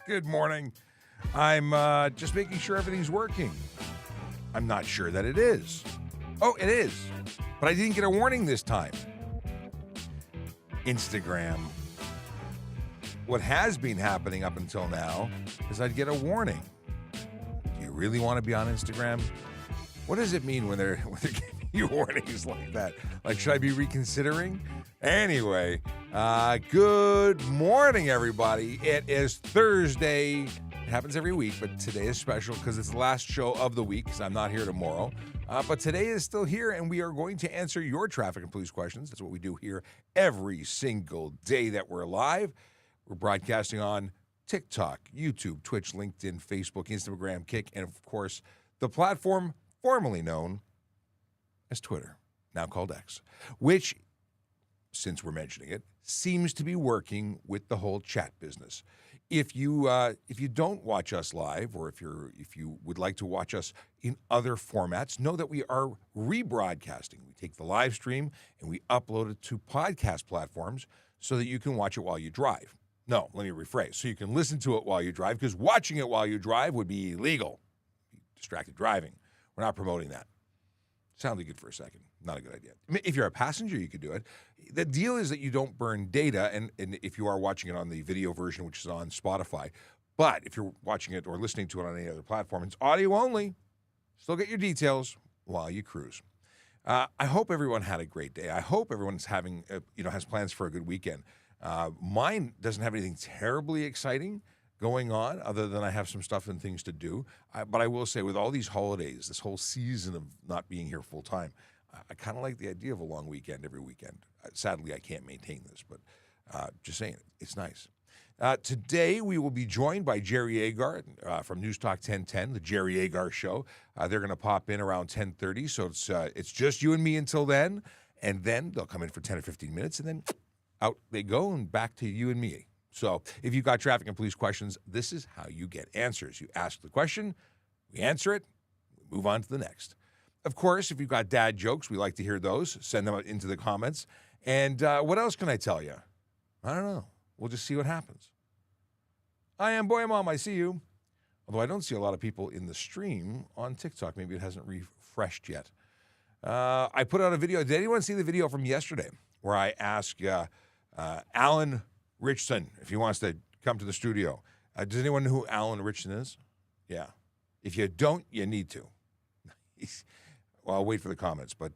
Good morning. I'm just making sure everything's working. I'm not sure that it is. Oh, it is. But I didn't get a warning this time. Instagram. What has been happening up until now is I'd get a warning. Do you really want to be on Instagram? What does it mean when they're giving you warnings like that? Like, should I be reconsidering? Anyway, good morning, everybody. It is Thursday. It happens every week, but today is special because it's the last show of the week because I'm not here tomorrow. But today is still here, and we are going to answer your traffic and police questions. That's what we do here every single day that we're live. We're broadcasting on TikTok, YouTube, Twitch, LinkedIn, Facebook, Instagram, Kick, and, of course, the platform formerly known as Twitter, now called X, which, since we're mentioning it, seems to be working with the whole chat business. If you don't watch us live, or if you would like to watch us in other formats, know that we are rebroadcasting. We take the live stream and we upload it to podcast platforms so that you can watch it while you drive. No, let me rephrase. So you can listen to it while you drive, because watching it while you drive would be illegal. Distracted driving. We're not promoting that. Sounded good for a second. Not a good idea. If you're a passenger, you could do it. The deal is that you don't burn data, and if you are watching it on the video version, which is on Spotify, but if you're watching it or listening to it on any other platform, it's audio only. Still get your details while you cruise. I hope everyone had a great day. I hope everyone's having, has plans for a good weekend. Mine doesn't have anything terribly exciting going on, other than I have some stuff and things to do. But I will say, with all these holidays, this whole season of not being here full time, I kind of like the idea of a long weekend every weekend. Sadly, I can't maintain this, but just saying, it's nice. Today, we will be joined by Jerry Agar from News Talk 1010, the Jerry Agar Show. They're going to pop in around 10:30, so it's just you and me until then, and then they'll come in for 10 or 15 minutes, and then out they go and back to you and me. So if you've got traffic and police questions, this is how you get answers. You ask the question, we answer it, we move on to the next. Of course, if you've got dad jokes, we like to hear those. Send them into the comments. And what else can I tell you? I don't know. We'll just see what happens. I am Boy Mom. I see you. Although I don't see a lot of people in the stream on TikTok. Maybe it hasn't refreshed yet. I put out a video. Did anyone see the video from yesterday where I asked Alan Richson if he wants to come to the studio? Does anyone know who Alan Richson is? Yeah. If you don't, you need to. Well, I'll wait for the comments, but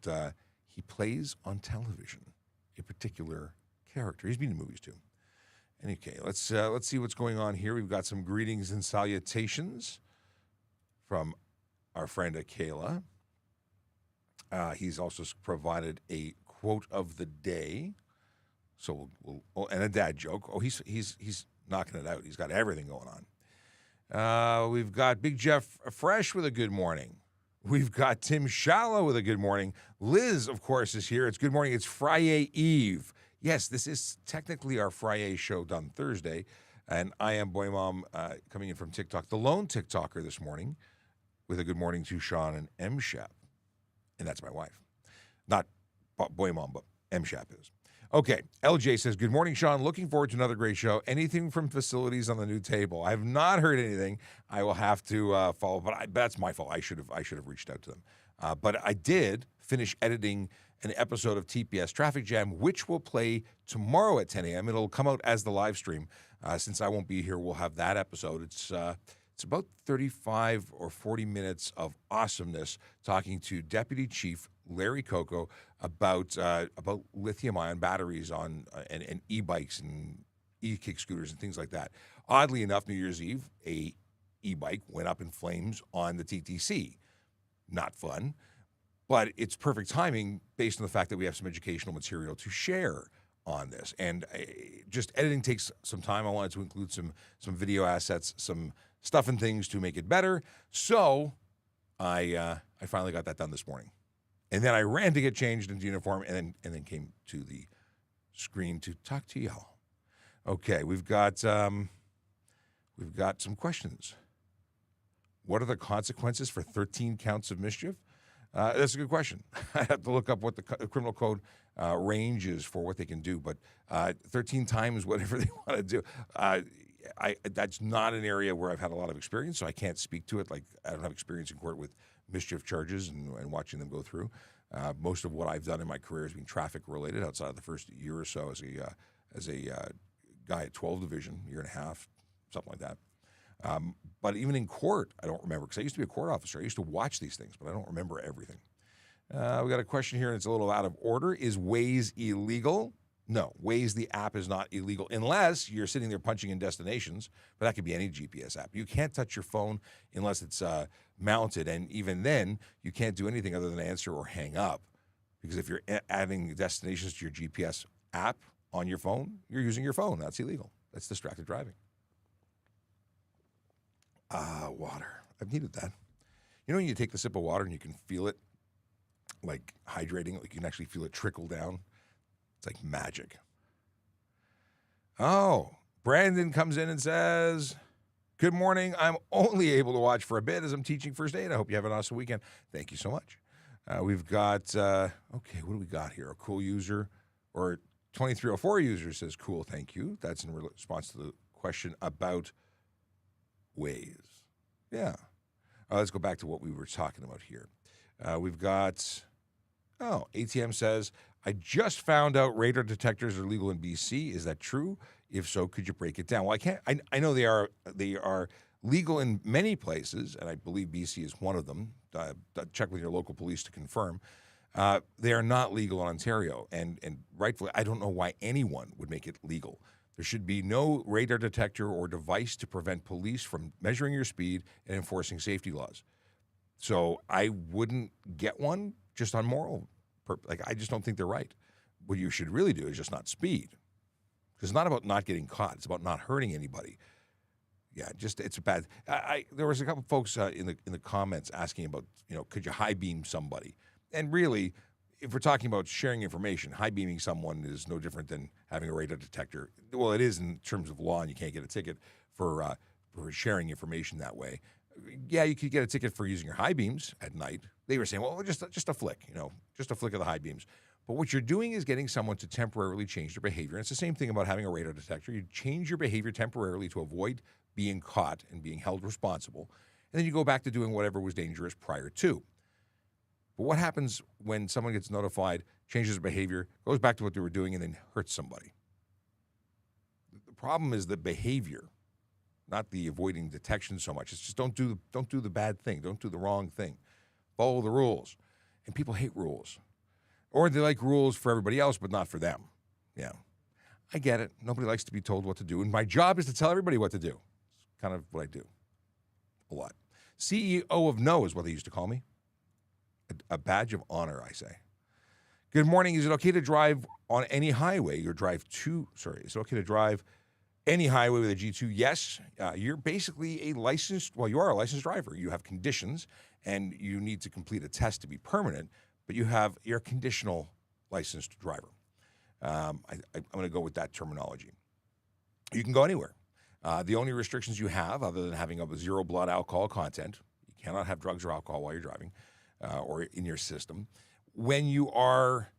he plays on television a particular character. He's been in movies too. Okay, let's see what's going on here. We've got some greetings and salutations from our friend Akela. He's also provided a quote of the day. So and a dad joke. Oh, he's knocking it out. He's got everything going on. We've got Big Jeff Fresh with a good morning. We've got Tim Shallow with a good morning. Liz, of course, is here. It's good morning. It's Friday Eve. Yes, this is technically our Friday show done Thursday. And I am Boy Mom coming in from TikTok, the lone TikToker this morning, with a good morning to Sean and M. Shap. And that's my wife. Not Boy Mom, but M. Shap is. Okay, LJ says, good morning, Sean. Looking forward to another great show. Anything from facilities on the new table? I have not heard anything. I will have to follow, but that's my fault. I should have reached out to them. But I did finish editing an episode of TPS Traffic Jam, which will play tomorrow at 10 a.m. It'll come out as the live stream. Since I won't be here, we'll have that episode. It's about 35 or 40 minutes of awesomeness talking to Deputy Chief Larry Coco about lithium-ion batteries on and e-bikes and e-kick scooters and things like that. Oddly enough, New Year's Eve, a e-bike went up in flames on the TTC. Not fun, but it's perfect timing based on the fact that we have some educational material to share on this. And just editing takes some time. I wanted to include some video assets, some stuff and things to make it better. So I finally got that done this morning. And then I ran to get changed into uniform and then came to the screen to talk to y'all. Okay, we've got some questions. What are the consequences for 13 counts of mischief? That's a good question. I have to look up what the criminal code range is for what they can do, but 13 times whatever they want to do. that's not an area where I've had a lot of experience, so I can't speak to it. Like, I don't have experience in court with mischief charges and watching them go through. Most of what I've done in my career has been traffic related outside of the first year or so as a guy at 12 Division, year and a half, something like that. But even in court, I don't remember, because I used to be a court officer. I used to watch these things, but I don't remember everything. We got a question here, and it's a little out of order. Is Waze illegal? No, Waze, the app, is not illegal unless you're sitting there punching in destinations, but that could be any GPS app. You can't touch your phone unless it's mounted, and even then, you can't do anything other than answer or hang up, because if you're adding destinations to your GPS app on your phone, you're using your phone. That's illegal. That's distracted driving. Water. I've needed that. You know when you take the sip of water and you can feel it, like hydrating, like you can actually feel it trickle down? It's like magic. Oh, Brandon comes in and says, good morning. I'm only able to watch for a bit as I'm teaching first aid. I hope you have an awesome weekend. Thank you so much. We've got, okay, what do we got here? A cool user, or 2304 user says, cool, thank you. That's in response to the question about Waze. Yeah. Let's go back to what we were talking about here. We've got, ATM says, I just found out radar detectors are legal in BC. Is that true? If so, could you break it down? Well, I know they are legal in many places, and I believe BC is one of them. Check with your local police to confirm. They are not legal in Ontario, and rightfully, I don't know why anyone would make it legal. There should be no radar detector or device to prevent police from measuring your speed and enforcing safety laws. So I wouldn't get one just on moral purpose. Like, I just don't think they're right. What you should really do is just not speed. Because it's not about not getting caught. It's about not hurting anybody. Yeah, it's bad. There was a couple folks in the comments asking about, could you high beam somebody? And really, if we're talking about sharing information, high beaming someone is no different than having a radar detector. Well, it is in terms of law, and you can't get a ticket for sharing information that way. Yeah, you could get a ticket for using your high beams at night. They were saying, well, just a flick, just a flick of the high beams. But what you're doing is getting someone to temporarily change their behavior. And it's the same thing about having a radar detector. You change your behavior temporarily to avoid being caught and being held responsible. And then you go back to doing whatever was dangerous prior to. But what happens when someone gets notified, changes their behavior, goes back to what they were doing, and then hurts somebody? The problem is the behavior, not the avoiding detection so much. It's just don't do the bad thing. Don't do the wrong thing. Follow the rules. And people hate rules. Or they like rules for everybody else, but not for them. Yeah. I get it. Nobody likes to be told what to do. And my job is to tell everybody what to do. It's kind of what I do. A lot. CEO of No is what they used to call me. A badge of honor, I say. Good morning. Is it okay to drive on any highway is it okay to drive any highway with a G2? Yes. You're basically you are a licensed driver. You have conditions, and you need to complete a test to be permanent, but you're a conditional licensed driver. I'm going to go with that terminology. You can go anywhere. The only restrictions you have, other than having a zero blood alcohol content, you cannot have drugs or alcohol while you're driving, or in your system. When you are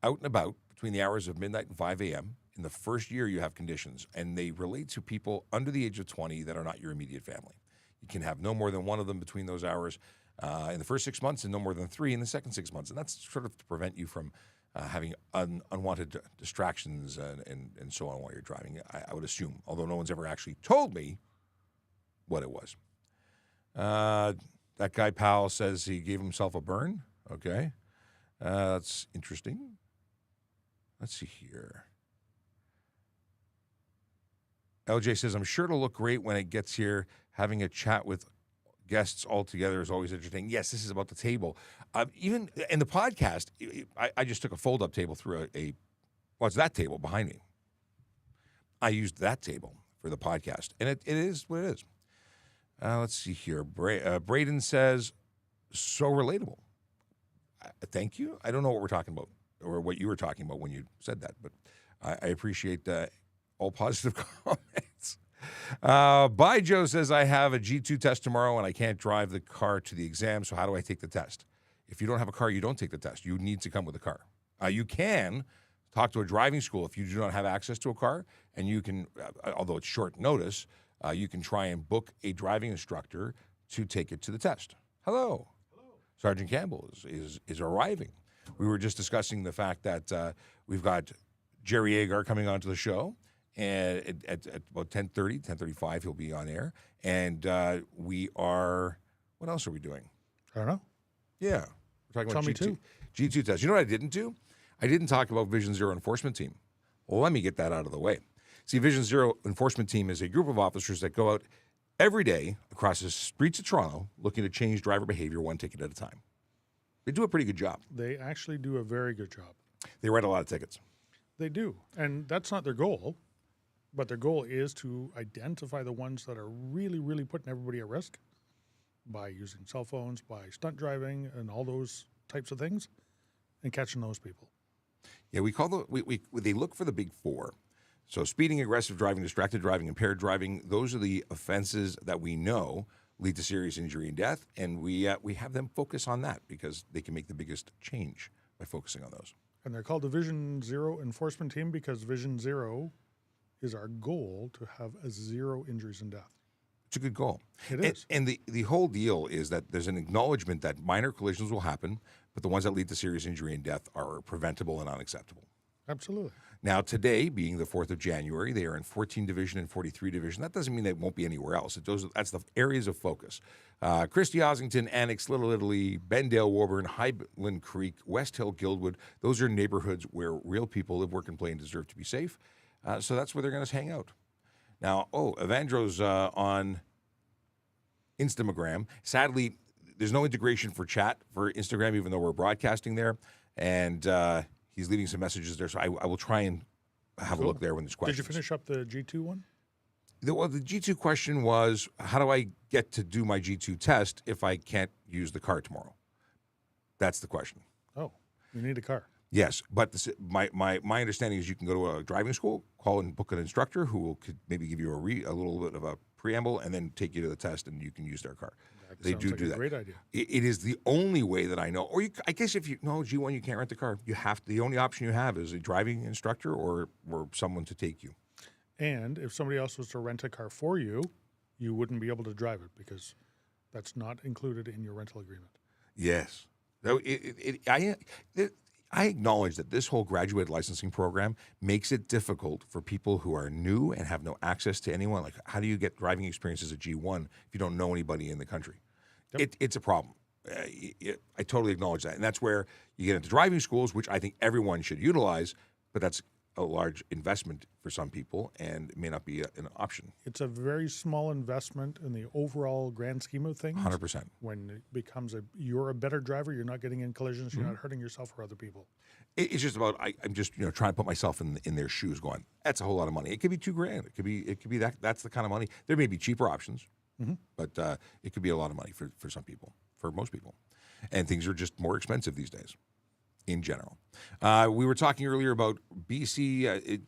out and about between the hours of midnight and 5 a.m., in the first year you have conditions, and they relate to people under the age of 20 that are not your immediate family. You can have no more than one of them between those hours in the first 6 months, and no more than 3 in the second 6 months. And that's sort of to prevent you from having unwanted distractions and so on while you're driving, I would assume, although no one's ever actually told me what it was. That guy, Powell, says he gave himself a burn. Okay. That's interesting. Let's see here. LJ says, I'm sure it'll look great when it gets here. Having a chat with guests all together is always interesting. Yes, this is about the table. Even in the podcast, I just took a fold-up table through it's that table behind me. I used that table for the podcast, and it is what it is. Let's see here. Braden says, so relatable. Thank you. I don't know what we're talking about or what you were talking about when you said that, but I appreciate all positive comments. By Joe says, I have a G2 test tomorrow and I can't drive the car to the exam, so how do I take the test? If you don't have a car, you don't take the test. You need to come with a car. You can talk to a driving school if you do not have access to a car, and you can, although it's short notice, you can try and book a driving instructor to take it to the test. Hello. Sergeant Campbell is arriving. We were just discussing the fact that we've got Jerry Agar coming onto the show, and at about 10:30, 10:35, he'll be on air. And we are, what else are we doing? I don't know. Yeah. We're talking about G2. G2 test. You know what I didn't do? I didn't talk about Vision Zero Enforcement Team. Well, let me get that out of the way. See, Vision Zero Enforcement Team is a group of officers that go out every day across the streets of Toronto looking to change driver behavior one ticket at a time. They do a pretty good job. They actually do a very good job. They write a lot of tickets. They do. And that's not their goal, but their goal is to identify the ones that are really, really putting everybody at risk by using cell phones, by stunt driving, and all those types of things, and catching those people. Yeah, they look for the big four. So speeding, aggressive driving, distracted driving, impaired driving, those are the offenses that we know lead to serious injury and death, and we have them focus on that because they can make the biggest change by focusing on those. And they're called the Vision Zero Enforcement Team because Vision Zero is our goal to have a 0 injuries and death. It's a good goal. It is. And the whole deal is that there's an acknowledgement that minor collisions will happen, but the ones that lead to serious injury and death are preventable and unacceptable. Absolutely. Now, today, being the 4th of January, they are in 14 Division and 43 Division. That doesn't mean they won't be anywhere else. That's the areas of focus. Christie, Ossington, Annex, Little Italy, Bendale, Woburn, Highland Creek, West Hill, Guildwood. Those are neighborhoods where real people live, work, and play and deserve to be safe. So that's where they're going to hang out. Now, Evandro's on Instagram. Sadly, there's no integration for chat for Instagram, even though we're broadcasting there. And he's leaving some messages there, so I will try and have a look there when there's questions. Did you finish up the G2 one? The G2 question was, how do I get to do my G2 test if I can't use the car tomorrow? That's the question. Oh, you need a car. Yes, but my understanding is you can go to a driving school, call and book an instructor who could maybe give you a little bit of a preamble and then take you to the test, and you can use their car. They do like do a that. Great idea. It is the only way that I know. Or I guess if you know G1, you can't rent the car. The only option you have is a driving instructor or someone to take you. And if somebody else was to rent a car for you, you wouldn't be able to drive it because that's not included in your rental agreement. Yes. I acknowledge that this whole graduate licensing program makes it difficult for people who are new and have no access to anyone. Like, how do you get driving experience as a G1 if you don't know anybody in the country? Yep. It's a problem. I totally acknowledge that. And that's where you get into driving schools, which I think everyone should utilize, but that's a large investment for some people and it may not be an option. It's a very small investment in the overall grand scheme of things. 100%. When it becomes you're a better driver, you're not getting in collisions, you're not hurting yourself or other people. It's just about I'm just trying to put myself in their shoes, going, that's a whole lot of money. It could be $2,000. It could be that's the kind of money. There may be cheaper options, but it could be a lot of money for some people, for most people, and things are just more expensive these days. In general. We were talking earlier about BC.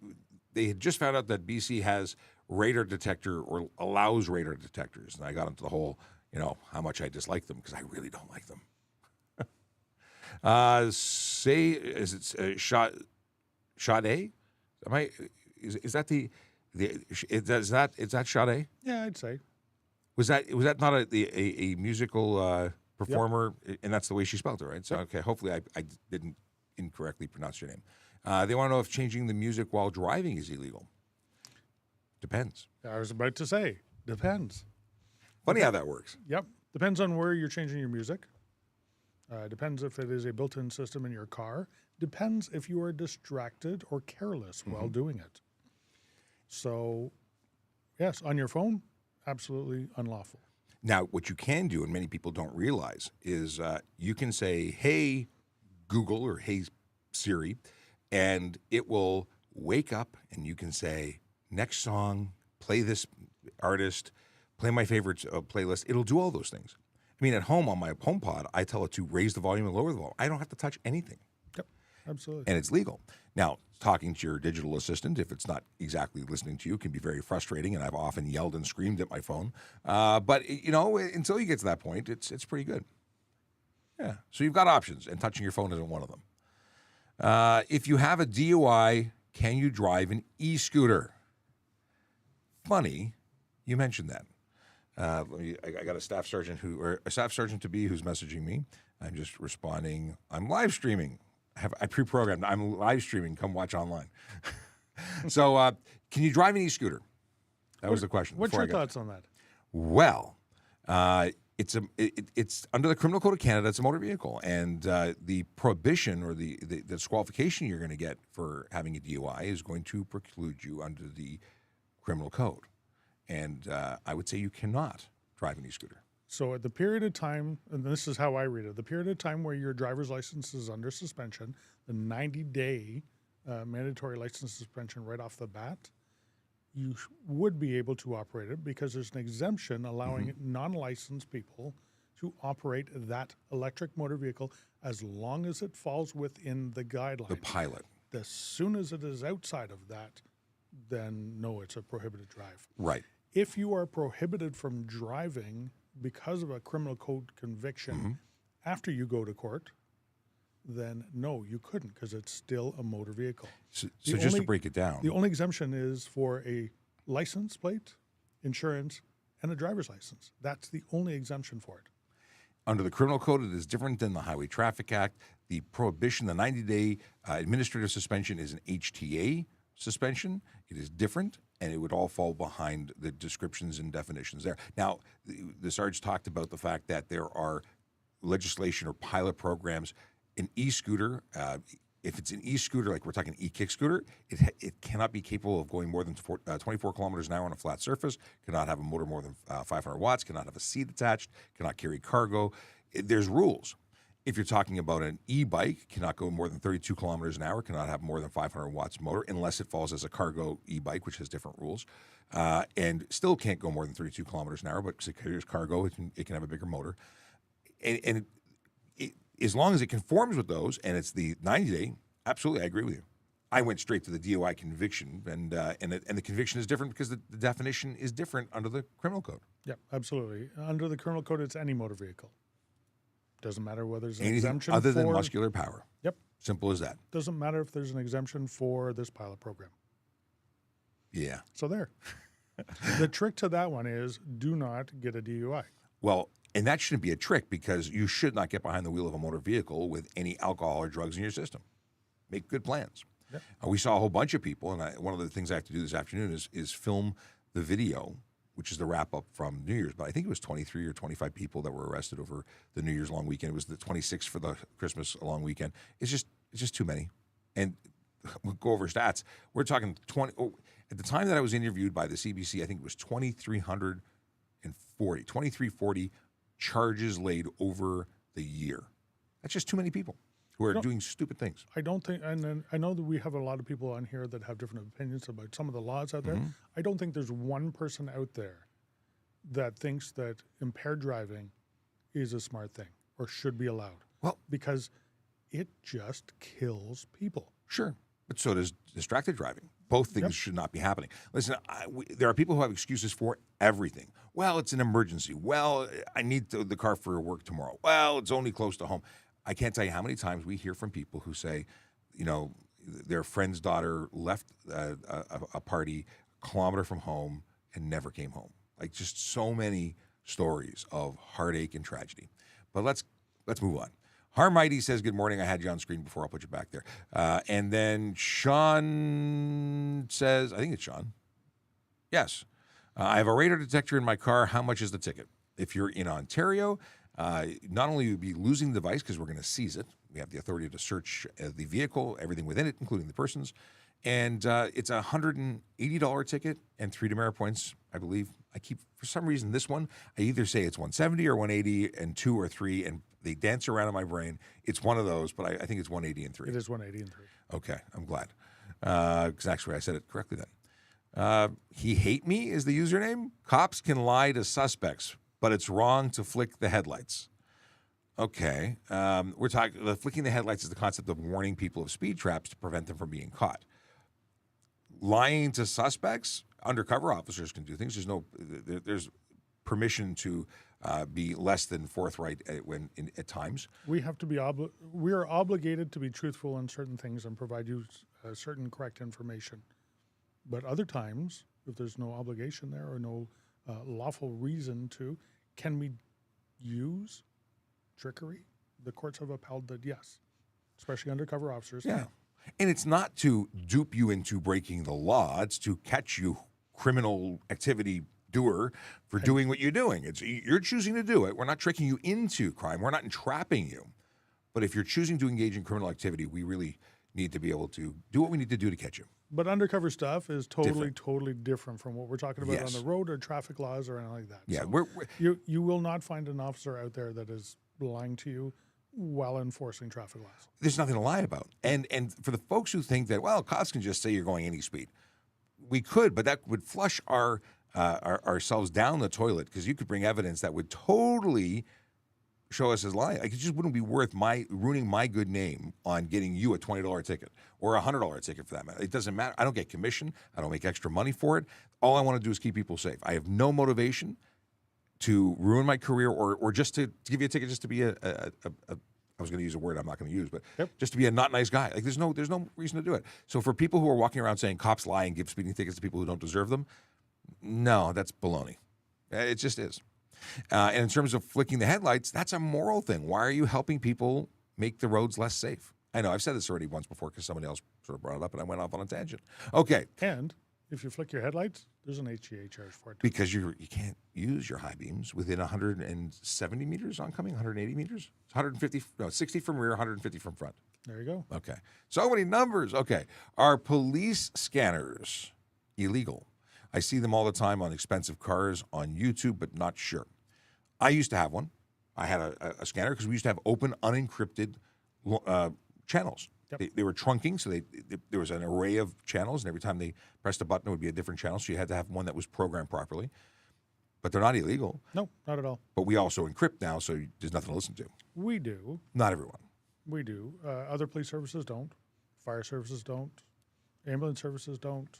They had just found out that BC has radar detector or allows radar detectors. And I got into the whole, how much I dislike them because I really don't like them. Is it Shot A? Is that is that Shot A? Yeah, I'd say. Was that not a musical performer, and that's the way she spelled it, right? So, okay, hopefully I didn't incorrectly pronounce your name. They want to know if changing the music while driving is illegal. Depends. I was about to say, depends. Funny how that works. Yep. Depends on where you're changing your music. Depends if it is a built-in system in your car. Depends if you are distracted or careless while doing it. So, yes, on your phone, absolutely unlawful. Now, what you can do, and many people don't realize, is you can say, hey, Google, or hey, Siri, and it will wake up, and you can say, next song, play this artist, play my favorite playlist. It'll do all those things. I mean, at home on my HomePod, I tell it to raise the volume and lower the volume. I don't have to touch anything. Yep, absolutely. And it's legal. Now, talking to your digital assistant, if it's not exactly listening to you, can be very frustrating, and I've often yelled and screamed at my phone. But, until you get to that point, it's pretty good. Yeah. So you've got options, and touching your phone isn't one of them. If you have a DUI, can you drive an e-scooter? Funny, you mentioned that. I got a staff sergeant to be who's messaging me. I'm just responding. I'm live streaming. I pre-programmed. I'm live streaming. Come watch online. So, can you drive an e-scooter? That was the question. What's your thoughts on that? Well, it's under the Criminal Code of Canada. It's a motor vehicle, and the prohibition or the disqualification you're going to get for having a DUI is going to preclude you under the criminal code. And I would say you cannot drive an e-scooter. So at the period of time, and this is how I read it, the period of time where your driver's license is under suspension, the 90-day mandatory license suspension right off the bat, you would be able to operate it because there's an exemption allowing non-licensed people to operate that electric motor vehicle as long as it falls within the guidelines. The pilot. As soon as it is outside of that, then no, it's a prohibited drive. Right. If you are prohibited from driving because of a criminal code conviction after you go to court, then no, you couldn't because it's still a motor vehicle. So just to break it down. The only exemption is for a license plate, insurance, and a driver's license. That's the only exemption for it. Under the criminal code, it is different than the Highway Traffic Act. The prohibition, the 90-day administrative suspension is an HTA suspension. It is different, and it would all fall behind the descriptions and definitions there. Now, the Sarge talked about the fact that there are legislation or pilot programs. An e-scooter, if it's an e-scooter, like we're talking e-kick scooter, it cannot be capable of going more than 24 kilometers an hour on a flat surface, cannot have a motor more than 500 watts, cannot have a seat attached, cannot carry cargo. There's rules. If you're talking about an e-bike, cannot go more than 32 kilometers an hour, cannot have more than 500 watts motor, unless it falls as a cargo e-bike, which has different rules, and still can't go more than 32 kilometers an hour, but because it carries cargo, it can have a bigger motor. And as long as it conforms with those, and it's the 90-day, absolutely, I agree with you. I went straight to the DUI conviction, and the conviction is different because the definition is different under the criminal code. Yeah, absolutely. Under the criminal code, it's any motor vehicle. Doesn't matter whether there's an Anything exemption other than muscular power. Yep. Simple as that. Doesn't matter if there's an exemption for this pilot program. Yeah. So there. The trick to that one is do not get a DUI. Well, and that shouldn't be a trick because you should not get behind the wheel of a motor vehicle with any alcohol or drugs in your system. Make good plans. Yep. We saw a whole bunch of people, and one of the things I have to do this afternoon is film the video, which is the wrap-up from New Year's. But I think it was 23 or 25 people that were arrested over the New Year's long weekend. It was the 26th for the Christmas long weekend. It's just too many. And we'll go over stats. We're talking 20. Oh, at the time that I was interviewed by the CBC, I think it was 2,340 charges laid over the year. That's just too many people who are doing stupid things. I don't think, and then I know that we have a lot of people on here that have different opinions about some of the laws out there. I don't think there's one person out there that thinks that impaired driving is a smart thing or should be allowed. Well, because it just kills people. Sure, but so does distracted driving. Both things should not be happening. Listen, there are people who have excuses for everything. Well, it's an emergency. Well, I need the car for work tomorrow. Well, it's only close to home. I can't tell you how many times we hear from people who say, you know, their friend's daughter left a party a kilometer from home and never came home. Like just so many stories of heartache and tragedy. But let's move on. Harmighty says, good morning. I had you on screen before. I'll put you back there. And then Sean says, I think it's Sean. Yes. I have a radar detector in my car. How much is the ticket? If you're in Ontario, not only will you be losing the device because we're going to seize it. We have the authority to search the vehicle, everything within it, including the persons. And it's a $180 ticket and 3 demerit points, I believe. For some reason, this one, I either say it's 170 or 180 and 2 or 3, and they dance around in my brain. It's one of those, but I think it's 180 and 3. It is 180 and 3. Okay, I'm glad. Because actually I said it correctly then. He hate me is the username. Cops can lie to suspects, but it's wrong to flick the headlights. Okay, we're talking. The flicking the headlights is the concept of warning people of speed traps to prevent them from being caught. Lying to suspects, undercover officers can do things. There's permission to be less than forthright at times. We have to be we are obligated to be truthful in certain things and provide you certain correct information. But other times, if there's no obligation there or no lawful reason to, can we use trickery? The courts have upheld that, yes, especially undercover officers. Yeah. And it's not to dupe you into breaking the law. It's to catch you, criminal activity doer, for doing what you're doing. You're choosing to do it. We're not tricking you into crime. We're not entrapping you. But if you're choosing to engage in criminal activity, we really need to be able to do what we need to do to catch you. But undercover stuff is totally different from what we're talking about on the road or traffic laws or anything like that. Yeah, so you will not find an officer out there that is lying to you while enforcing traffic laws. There's nothing to lie about. And for the folks who think that, well, cops can just say you're going any speed, we could, but that would flush ourselves down the toilet, because you could bring evidence that would totally show us as lying. Like, it just wouldn't be worth ruining my good name on getting you a $20 ticket or a $100 ticket for that matter. It doesn't matter. I don't get commission. I don't make extra money for it. All I want to do is keep people safe. I have no motivation to ruin my career or just to give you a ticket just to be I was going to use a word I'm not going to use, but just to be a not nice guy. Like, there's no reason to do it. So for people who are walking around saying cops lie and give speeding tickets to people who don't deserve them, no, that's baloney. It just is. And in terms of flicking the headlights, that's a moral thing. Why are you helping people make the roads less safe? I know I've said this already once before because somebody else sort of brought it up and I went off on a tangent. Okay. And if you flick your headlights, there's an HGA charge for it. Because you can't use your high beams within 170 meters oncoming, 180 meters? It's 150, no, 60 from rear, 150 from front. There you go. Okay. So many numbers. Okay. Are police scanners illegal? I see them all the time on expensive cars on YouTube, but not sure. I used to have one. I had a scanner because we used to have open, unencrypted channels. Yep. They were trunking, so there was an array of channels, and every time they pressed a button, it would be a different channel, so you had to have one that was programmed properly. But they're not illegal. No, not at all. But we also encrypt now, so there's nothing to listen to. We do. Not everyone. We do. Other police services don't. Fire services don't. Ambulance services don't.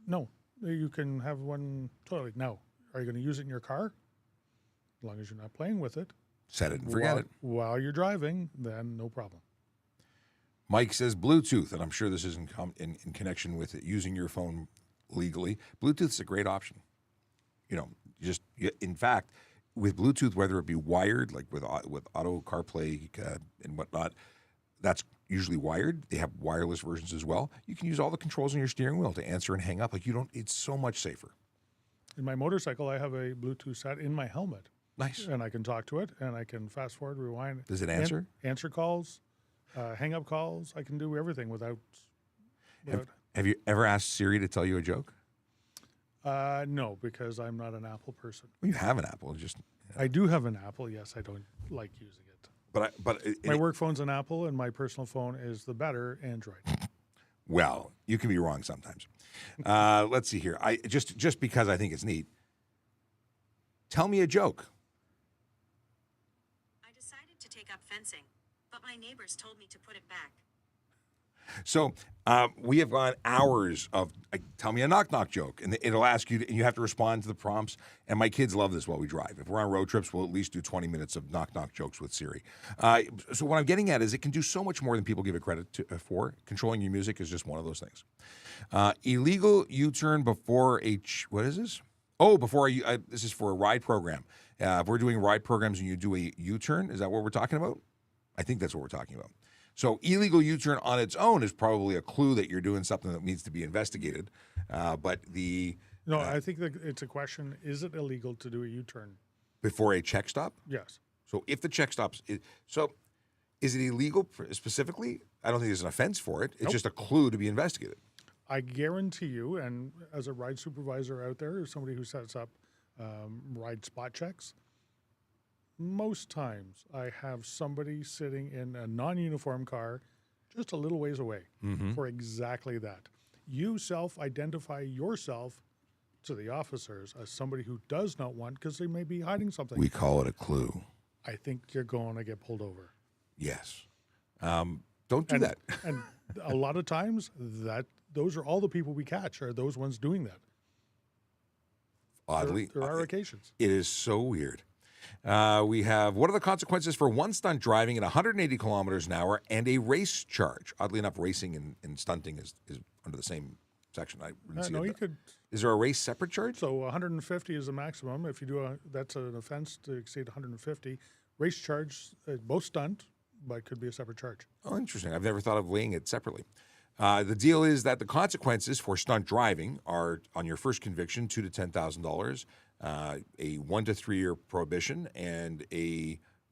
No, you can have one totally. Now, are you going to use it in your car? As long as you're not playing with it. Set it and forget it. While you're driving, then no problem. Mike says Bluetooth, and I'm sure this is in connection with it, using your phone legally. Bluetooth is a great option. In fact, with Bluetooth, whether it be wired, like with Auto CarPlay and whatnot, that's usually wired. They have wireless versions as well. You can use all the controls on your steering wheel to answer and hang up. It's so much safer. In my motorcycle, I have a Bluetooth set in my helmet. Nice. And I can talk to it, and I can fast forward, rewind. Does it answer? Answer calls, hang up calls. I can do everything without. Have you ever asked Siri to tell you a joke? No, because I'm not an Apple person. Well, you have an Apple. I do have an Apple. Yes, I don't like using it. But my work phone's an Apple, and my personal phone is the better Android. Well, you can be wrong sometimes. Let's see here. I just because I think it's neat. Tell me a joke. I decided to take up fencing, but my neighbors told me to put it back. So we have gone hours of tell me a knock-knock joke, and it'll ask you, and you have to respond to the prompts. And my kids love this while we drive. If we're on road trips, we'll at least do 20 minutes of knock-knock jokes with Siri. So what I'm getting at is it can do so much more than people give it credit for. Controlling your music is just one of those things. Illegal U-turn before what is this? Oh, this is for a ride program. If we're doing ride programs and you do a U-turn, is that what we're talking about? I think that's what we're talking about. So illegal U-turn on its own is probably a clue that you're doing something that needs to be investigated. No, I think that it's a question, is it illegal to do a U-turn? Before a check stop? Yes. So if the check stops, is it illegal specifically? I don't think there's an offense for it. It's just a clue to be investigated. I guarantee you, and as a ride supervisor out there, somebody who sets up ride spot checks, most times I have somebody sitting in a non-uniform car just a little ways away for exactly that. You self-identify yourself to the officers as somebody who does not want, because they may be hiding something. We call it a clue. I think you're going to get pulled over. Yes. Don't do that. And a lot of times, those are all the people we catch, are those ones doing that. Oddly, There are occasions. it is so weird. We have, what are the consequences for one stunt driving at 180 kilometers an hour and a race charge? Oddly enough, racing and stunting is under the same section. I wouldn't see No, it. you could. Is there a race separate charge? So 150 is the maximum. If you do that's an offense to exceed 150. Race charge, both stunt, but could be a separate charge. Oh, interesting. I've never thought of weighing it separately. The deal is that the consequences for stunt driving are, on your first conviction, $2,000 to $10,000, a 1 to 3 year prohibition, and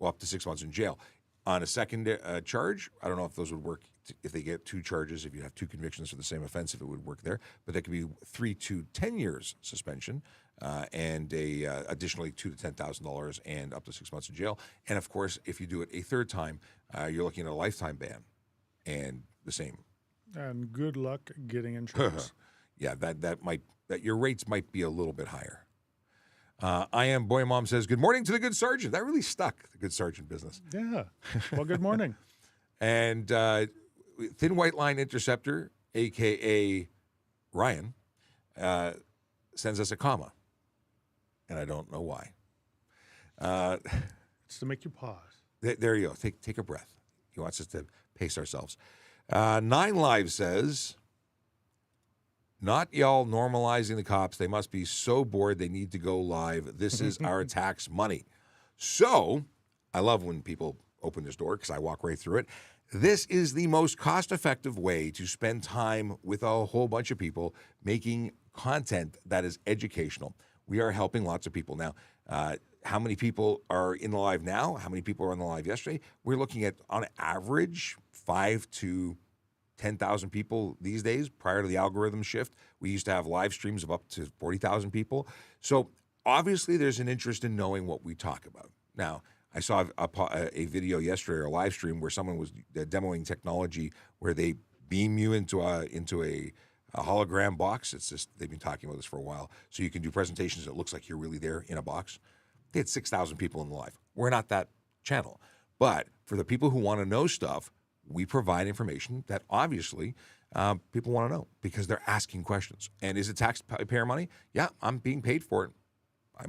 up to 6 months in jail. On a second charge, I don't know if those would work if they get two charges. If you have two convictions for the same offense, if it would work there, but that could be 3 to 10 years suspension, and additionally $2,000 to $10,000 and up to 6 months in jail. And of course, if you do it a third time, you're looking at a lifetime ban, and the same. And good luck getting insurance. Yeah, that your rates might be a little bit higher. I am Boy Mom says, good morning to the good sergeant. That really stuck, the good sergeant business. Yeah. Well, good morning. And Thin White Line Interceptor, a.k.a. Ryan, sends us a comma. And I don't know why. It's to make you pause. There you go. Take a breath. He wants us to pace ourselves. 9 Live says, not y'all normalizing the cops. They must be so bored they need to go live. This is our tax money. So I love when people open this door because I walk right through it. This is the most cost-effective way to spend time with a whole bunch of people making content that is educational. We are helping lots of people. Now, how many people are in the live now? How many people were on the live yesterday? We're looking at, on average, 5 to 10,000 people these days. Prior to the algorithm shift, we used to have live streams of up to 40,000 people. So obviously there's an interest in knowing what we talk about. Now, I saw a video yesterday, or a live stream, where someone was demoing technology where they beam you into a hologram box. It's just, they've been talking about this for a while. So you can do presentations that looks like you're really there in a box. They had 6,000 people in the live. We're not that channel. But for the people who want to know stuff, we provide information that obviously people want to know because they're asking questions. And is it taxpayer money? Yeah, I'm being paid for it.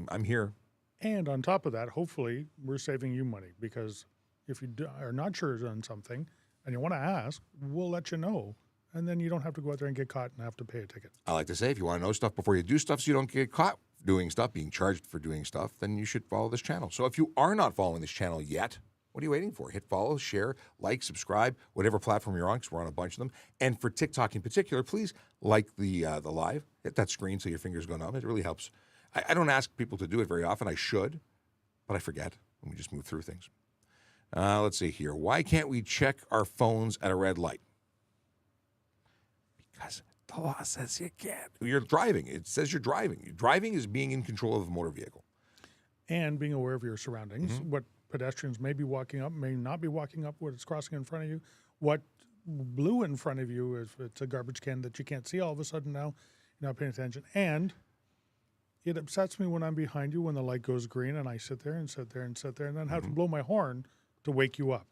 I'm here. And on top of that, hopefully, we're saving you money because if you are not sure on something and you want to ask, we'll let you know. And then you don't have to go out there and get caught and have to pay a ticket. I like to say, if you want to know stuff before you do stuff so you don't get caught doing stuff, being charged for doing stuff, then you should follow this channel. So if you are not following this channel yet, what are you waiting for? Hit follow, share, like, subscribe, whatever platform you're on, because we're on a bunch of them. And for TikTok in particular, please like the live. Hit that screen so your fingers go numb. It really helps. I don't ask people to do it very often. I should, but I forget, and we just move through things. Let's see here. Why can't we check our phones at a red light? Because the law says you can't. You're driving. It says you're driving. Driving is being in control of a motor vehicle. And being aware of your surroundings, what pedestrians may be walking up, may not be walking up, what is crossing in front of you, what blew in front of you, if it's a garbage can that you can't see all of a sudden now, you're not paying attention. And it upsets me when I'm behind you when the light goes green and I sit there and sit there and sit there and then have to blow my horn to wake you up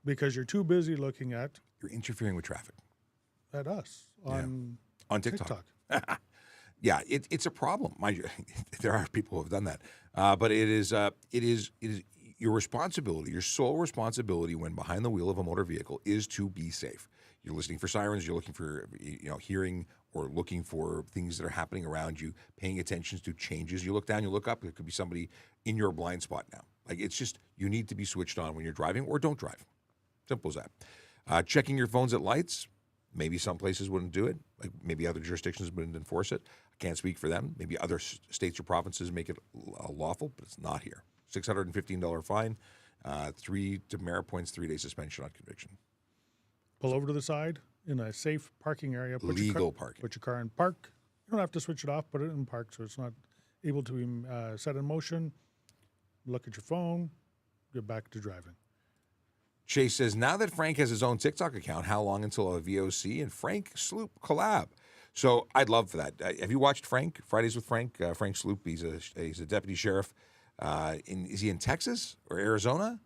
because you're too busy looking at... You're interfering with traffic. At us on TikTok. Yeah, it's a problem. Mind you, there are people who have done that, but it is your responsibility, your sole responsibility when behind the wheel of a motor vehicle is to be safe. You're listening for sirens. You're looking for hearing or looking for things that are happening around you. Paying attention to changes. You look down, you look up. There could be somebody in your blind spot now. Like it's just you need to be switched on when you're driving, or don't drive. Simple as that. Checking your phones at lights. Maybe some places wouldn't do it. Like maybe other jurisdictions wouldn't enforce it. I can't speak for them. Maybe other states or provinces make it lawful, but it's not here. $615 fine, 3 demerit points, 3-day suspension on conviction. Pull over to the side in a safe parking area. Legal parking. Put your car in park. You don't have to switch it off. Put it in park so it's not able to be set in motion. Look at your phone. Get back to driving. Chase says, now that Frank has his own TikTok account, how long until a VOC and Frank Sloop collab? So I'd love for that. Have you watched Frank? Fridays with Frank? Frank Sloop, he's a deputy sheriff. Is he in Texas or Arizona?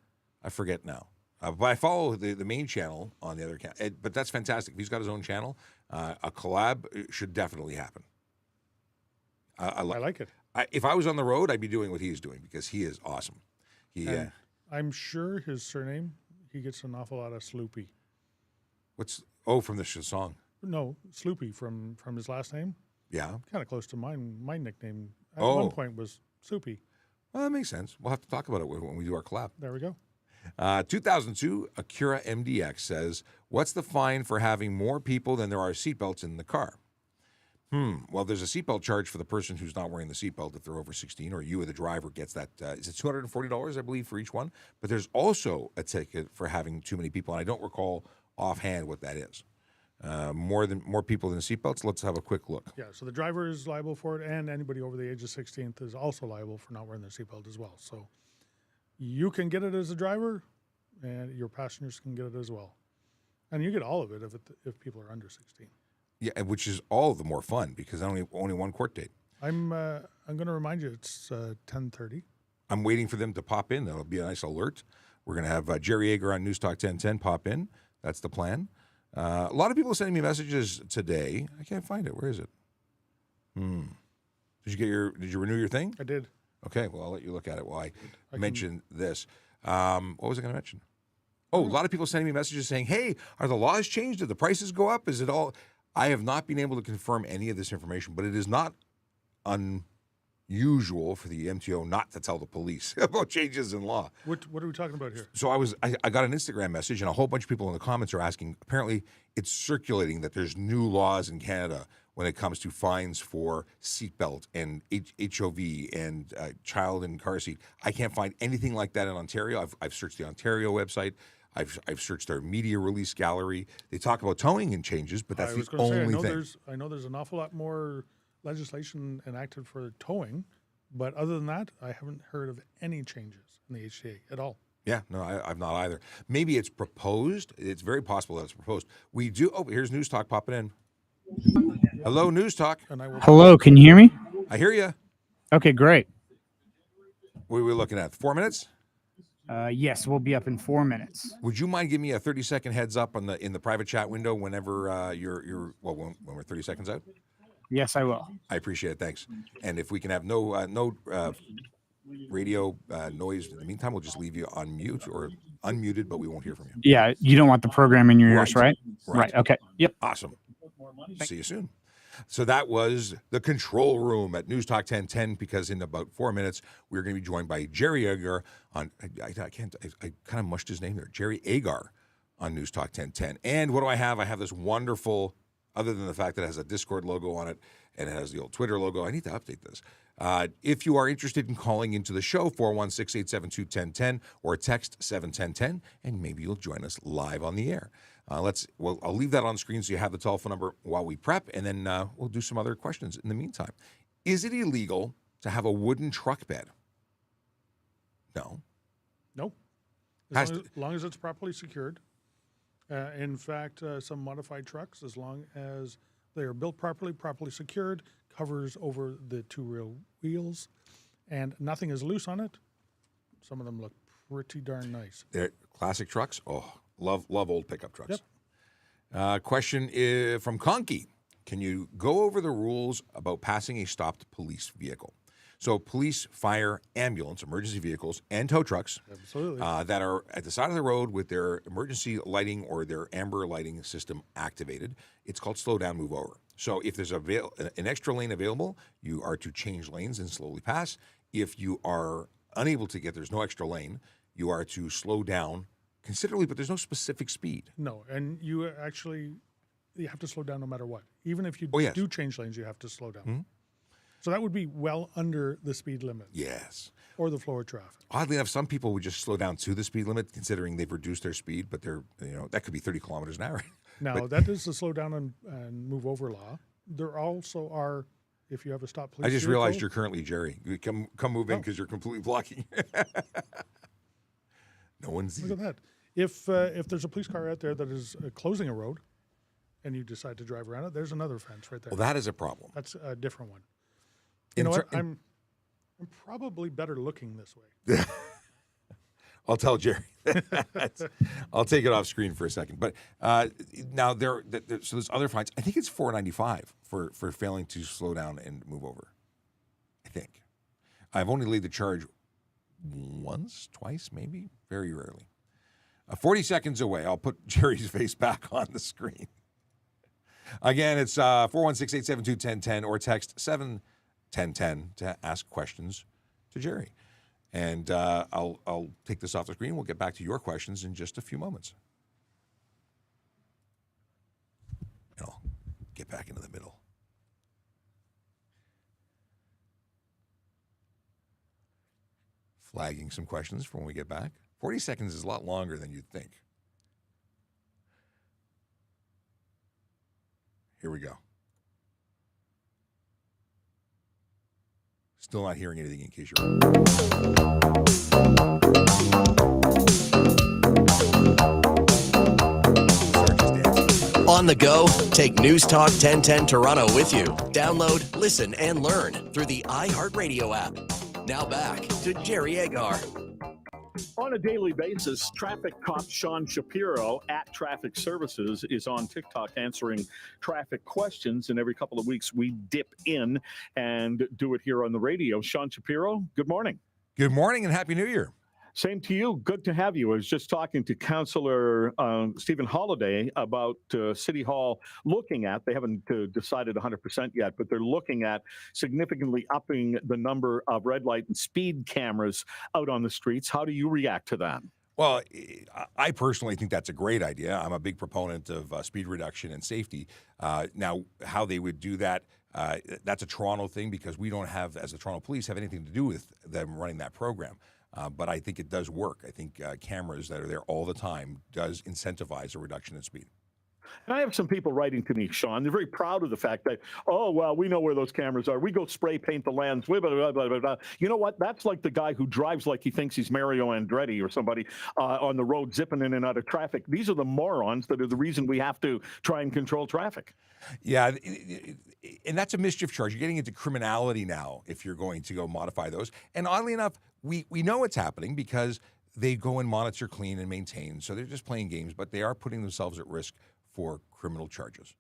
I forget now. But I follow the main channel on the other account. But that's fantastic. If he's got his own channel, a collab should definitely happen. I like it. If I was on the road, I'd be doing what he's doing because he is awesome. And I'm sure his surname, he gets an awful lot of Sloopy. From the song? No, Sloopy from his last name. Yeah. Kind of close to mine. My nickname at Oh. one point was Soupy. Well, that makes sense. We'll have to talk about it when we do our collab. There we go. 2002, Acura MDX says, what's the fine for having more people than there are seatbelts in the car? Well, there's a seatbelt charge for the person who's not wearing the seatbelt if they're over 16, or you or the driver gets that. Is it $240, I believe, for each one? But there's also a ticket for having too many people, and I don't recall offhand what that is. More people than seatbelts. Let's have a quick look. Yeah, so the driver is liable for it, and anybody over the age of 16 is also liable for not wearing their seatbelt as well. So you can get it as a driver, and your passengers can get it as well. And you get all of it if people are under 16. Yeah, and which is all the more fun because only one court date. I'm going to remind you, it's 10:30. I'm waiting for them to pop in. That'll be a nice alert. We're going to have Jerry Agar on News Talk 1010 pop in. That's the plan. A lot of people are sending me messages today. I can't find it. Where is it? Did you renew your thing? I did. Okay, well, I'll let you look at it while I mention this. What was I going to mention? Oh, a lot of people sending me messages saying, hey, are the laws changed? Did the prices go up? Is it all... I have not been able to confirm any of this information, but it is not unusual for the MTO not to tell the police about changes in law. What are we talking about here? So I got an Instagram message, and a whole bunch of people in the comments are asking, apparently it's circulating that there's new laws in Canada when it comes to fines for seatbelt and HOV and child in car seat. I can't find anything like that in Ontario. I've searched the Ontario website. I've searched their media release gallery. They talk about towing and changes, but that's the only thing. I know there's an awful lot more legislation enacted for towing, but other than that, I haven't heard of any changes in the HTA at all. Yeah, no, I've not either. Maybe it's proposed. It's very possible that it's proposed. We do. Oh, here's News Talk popping in. Hello, News Talk. Hello, can you hear me? I hear you. Okay, great. What are we looking at? 4 minutes? Yes, we'll be up in 4 minutes. Would you mind giving me a 30-second heads up in the private chat window whenever when we're 30 seconds out? Yes, I will. I appreciate it. Thanks. And if we can have no radio noise in the meantime, we'll just leave you on mute or unmuted, but we won't hear from you. Yeah, you don't want the program in your ears, right? Right. Okay. Yep. Awesome. See you soon. So that was the control room at News Talk 1010, because in about 4 minutes, we're going to be joined by Jerry Agar on, I kind of mushed his name there, Jerry Agar on News Talk 1010. And what do I have? I have this wonderful, other than the fact that it has a Discord logo on it and it has the old Twitter logo, I need to update this. If you are interested in calling into the show, 416-872-1010 or text 71010, and maybe you'll join us live on the air. I'll leave that on screen so you have the telephone number while we prep, and then we'll do some other questions in the meantime. Is it illegal to have a wooden truck bed? No. No. As long as it's properly secured. In fact, some modified trucks, as long as they are built properly secured, covers over the two real wheels, and nothing is loose on it, some of them look pretty darn nice. They're classic trucks. Oh, love old pickup trucks. Yep. Question from Conky. Can you go over the rules about passing a stopped police vehicle? So police, fire, ambulance, emergency vehicles, and tow trucks that are at the side of the road with their emergency lighting or their amber lighting system activated, it's called slow down, move over. So if there's an extra lane available, you are to change lanes and slowly pass. If you are unable to get, there's no extra lane, you are to slow down considerably, but there's no specific speed. No, and you have to slow down no matter what. Even if you do change lanes, you have to slow down. Mm-hmm. So that would be well under the speed limit. Yes. Or the flow of traffic. Oddly enough, some people would just slow down to the speed limit, considering they've reduced their speed, but that could be 30 kilometers an hour. Now, that is the slow down and move over law. There also are, if you have a stop police I just vehicle, realized you're currently Jerry. You come move in because you're completely blocking. No one's. Look at that. If there's a police car out there that is closing a road, and you decide to drive around it, there's another fence right there. Well, that is a problem. That's a different one. You know what? I'm probably better looking this way. I'll tell Jerry. I'll take it off screen for a second. But now so there's other fines. I think it's $4.95 for failing to slow down and move over. I think. I've only laid the charge once, twice, maybe, very rarely. 40 seconds away. I'll put Jerry's face back on the screen. Again, it's 416-872-1010 or text 71010 to ask questions to Jerry. And I'll take this off the screen. We'll get back to your questions in just a few moments. And I'll get back into the middle. Flagging some questions for when we get back. 40 seconds is a lot longer than you'd think. Here we go. Still not hearing anything in case you're... On the go, take News Talk 1010 Toronto with you. Download, listen, and learn through the iHeartRadio app. Now back to Jerry Agar. On a daily basis, traffic cop Sean Shapiro at Traffic Services is on TikTok answering traffic questions. And every couple of weeks, we dip in and do it here on the radio. Sean Shapiro, good morning. Good morning and Happy New Year. Same to you. Good to have you. I was just talking to Councillor Stephen Holliday about City Hall looking at, they haven't decided 100% yet, but they're looking at significantly upping the number of red light and speed cameras out on the streets. How do you react to that? Well, I personally think that's a great idea. I'm a big proponent of speed reduction and safety. Now, how they would do that, that's a Toronto thing because we don't have, as the Toronto Police, have anything to do with them running that program. But I think it does work. I think cameras that are there all the time does incentivize a reduction in speed. And I have some people writing to me, Sean. They're very proud of the fact that, oh, well, we know where those cameras are. We go spray paint the lands. Blah, blah, blah, blah, blah. You know what? That's like the guy who drives like he thinks he's Mario Andretti or somebody on the road zipping in and out of traffic. These are the morons that are the reason we have to try and control traffic. Yeah, and that's a mischief charge. You're getting into criminality now if you're going to go modify those. And oddly enough, we know it's happening because they go and monitor, clean, and maintain. So they're just playing games, but they are putting themselves at risk for criminal charges.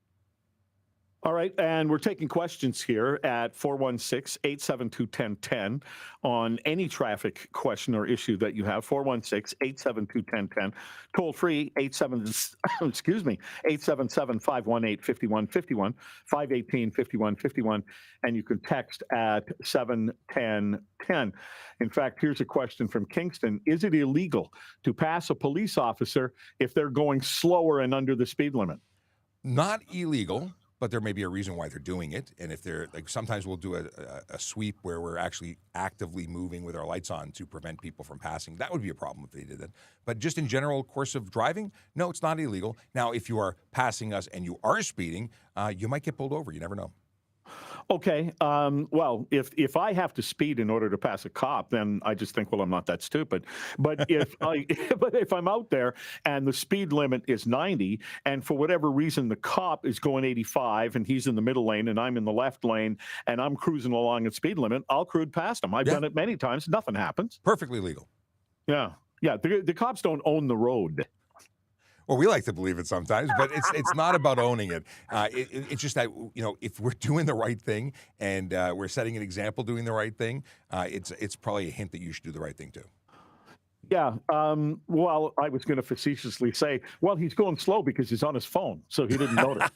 All right, and we're taking questions here at 416-872-1010 on any traffic question or issue that you have. 416-872-1010. Toll free 877-518-5151, 518-5151, and you can text at 71010. In fact, here's a question from Kingston. Is it illegal to pass a police officer if they're going slower and under the speed limit? Not illegal, but there may be a reason why they're doing it. And if they're like, sometimes we'll do a sweep where we're actually actively moving with our lights on to prevent people from passing. That would be a problem if they did that. But just in general course of driving, no, it's not illegal. Now, if you are passing us and you are speeding, you might get pulled over. You never know. Okay. Well, if I have to speed in order to pass a cop, then I just think, well, I'm not that stupid. But if if I'm out there and the speed limit is 90, and for whatever reason the cop is going 85 and he's in the middle lane and I'm in the left lane and I'm cruising along at speed limit, I'll cruise past him. I've done it many times. Nothing happens. Perfectly legal. Yeah. The cops don't own the road. Well, we like to believe it sometimes, but it's not about owning it. It's just that, you know, if we're doing the right thing and we're setting an example doing the right thing, it's probably a hint that you should do the right thing too. Yeah. Well, I was going to facetiously say, well, he's going slow because he's on his phone, so he didn't notice.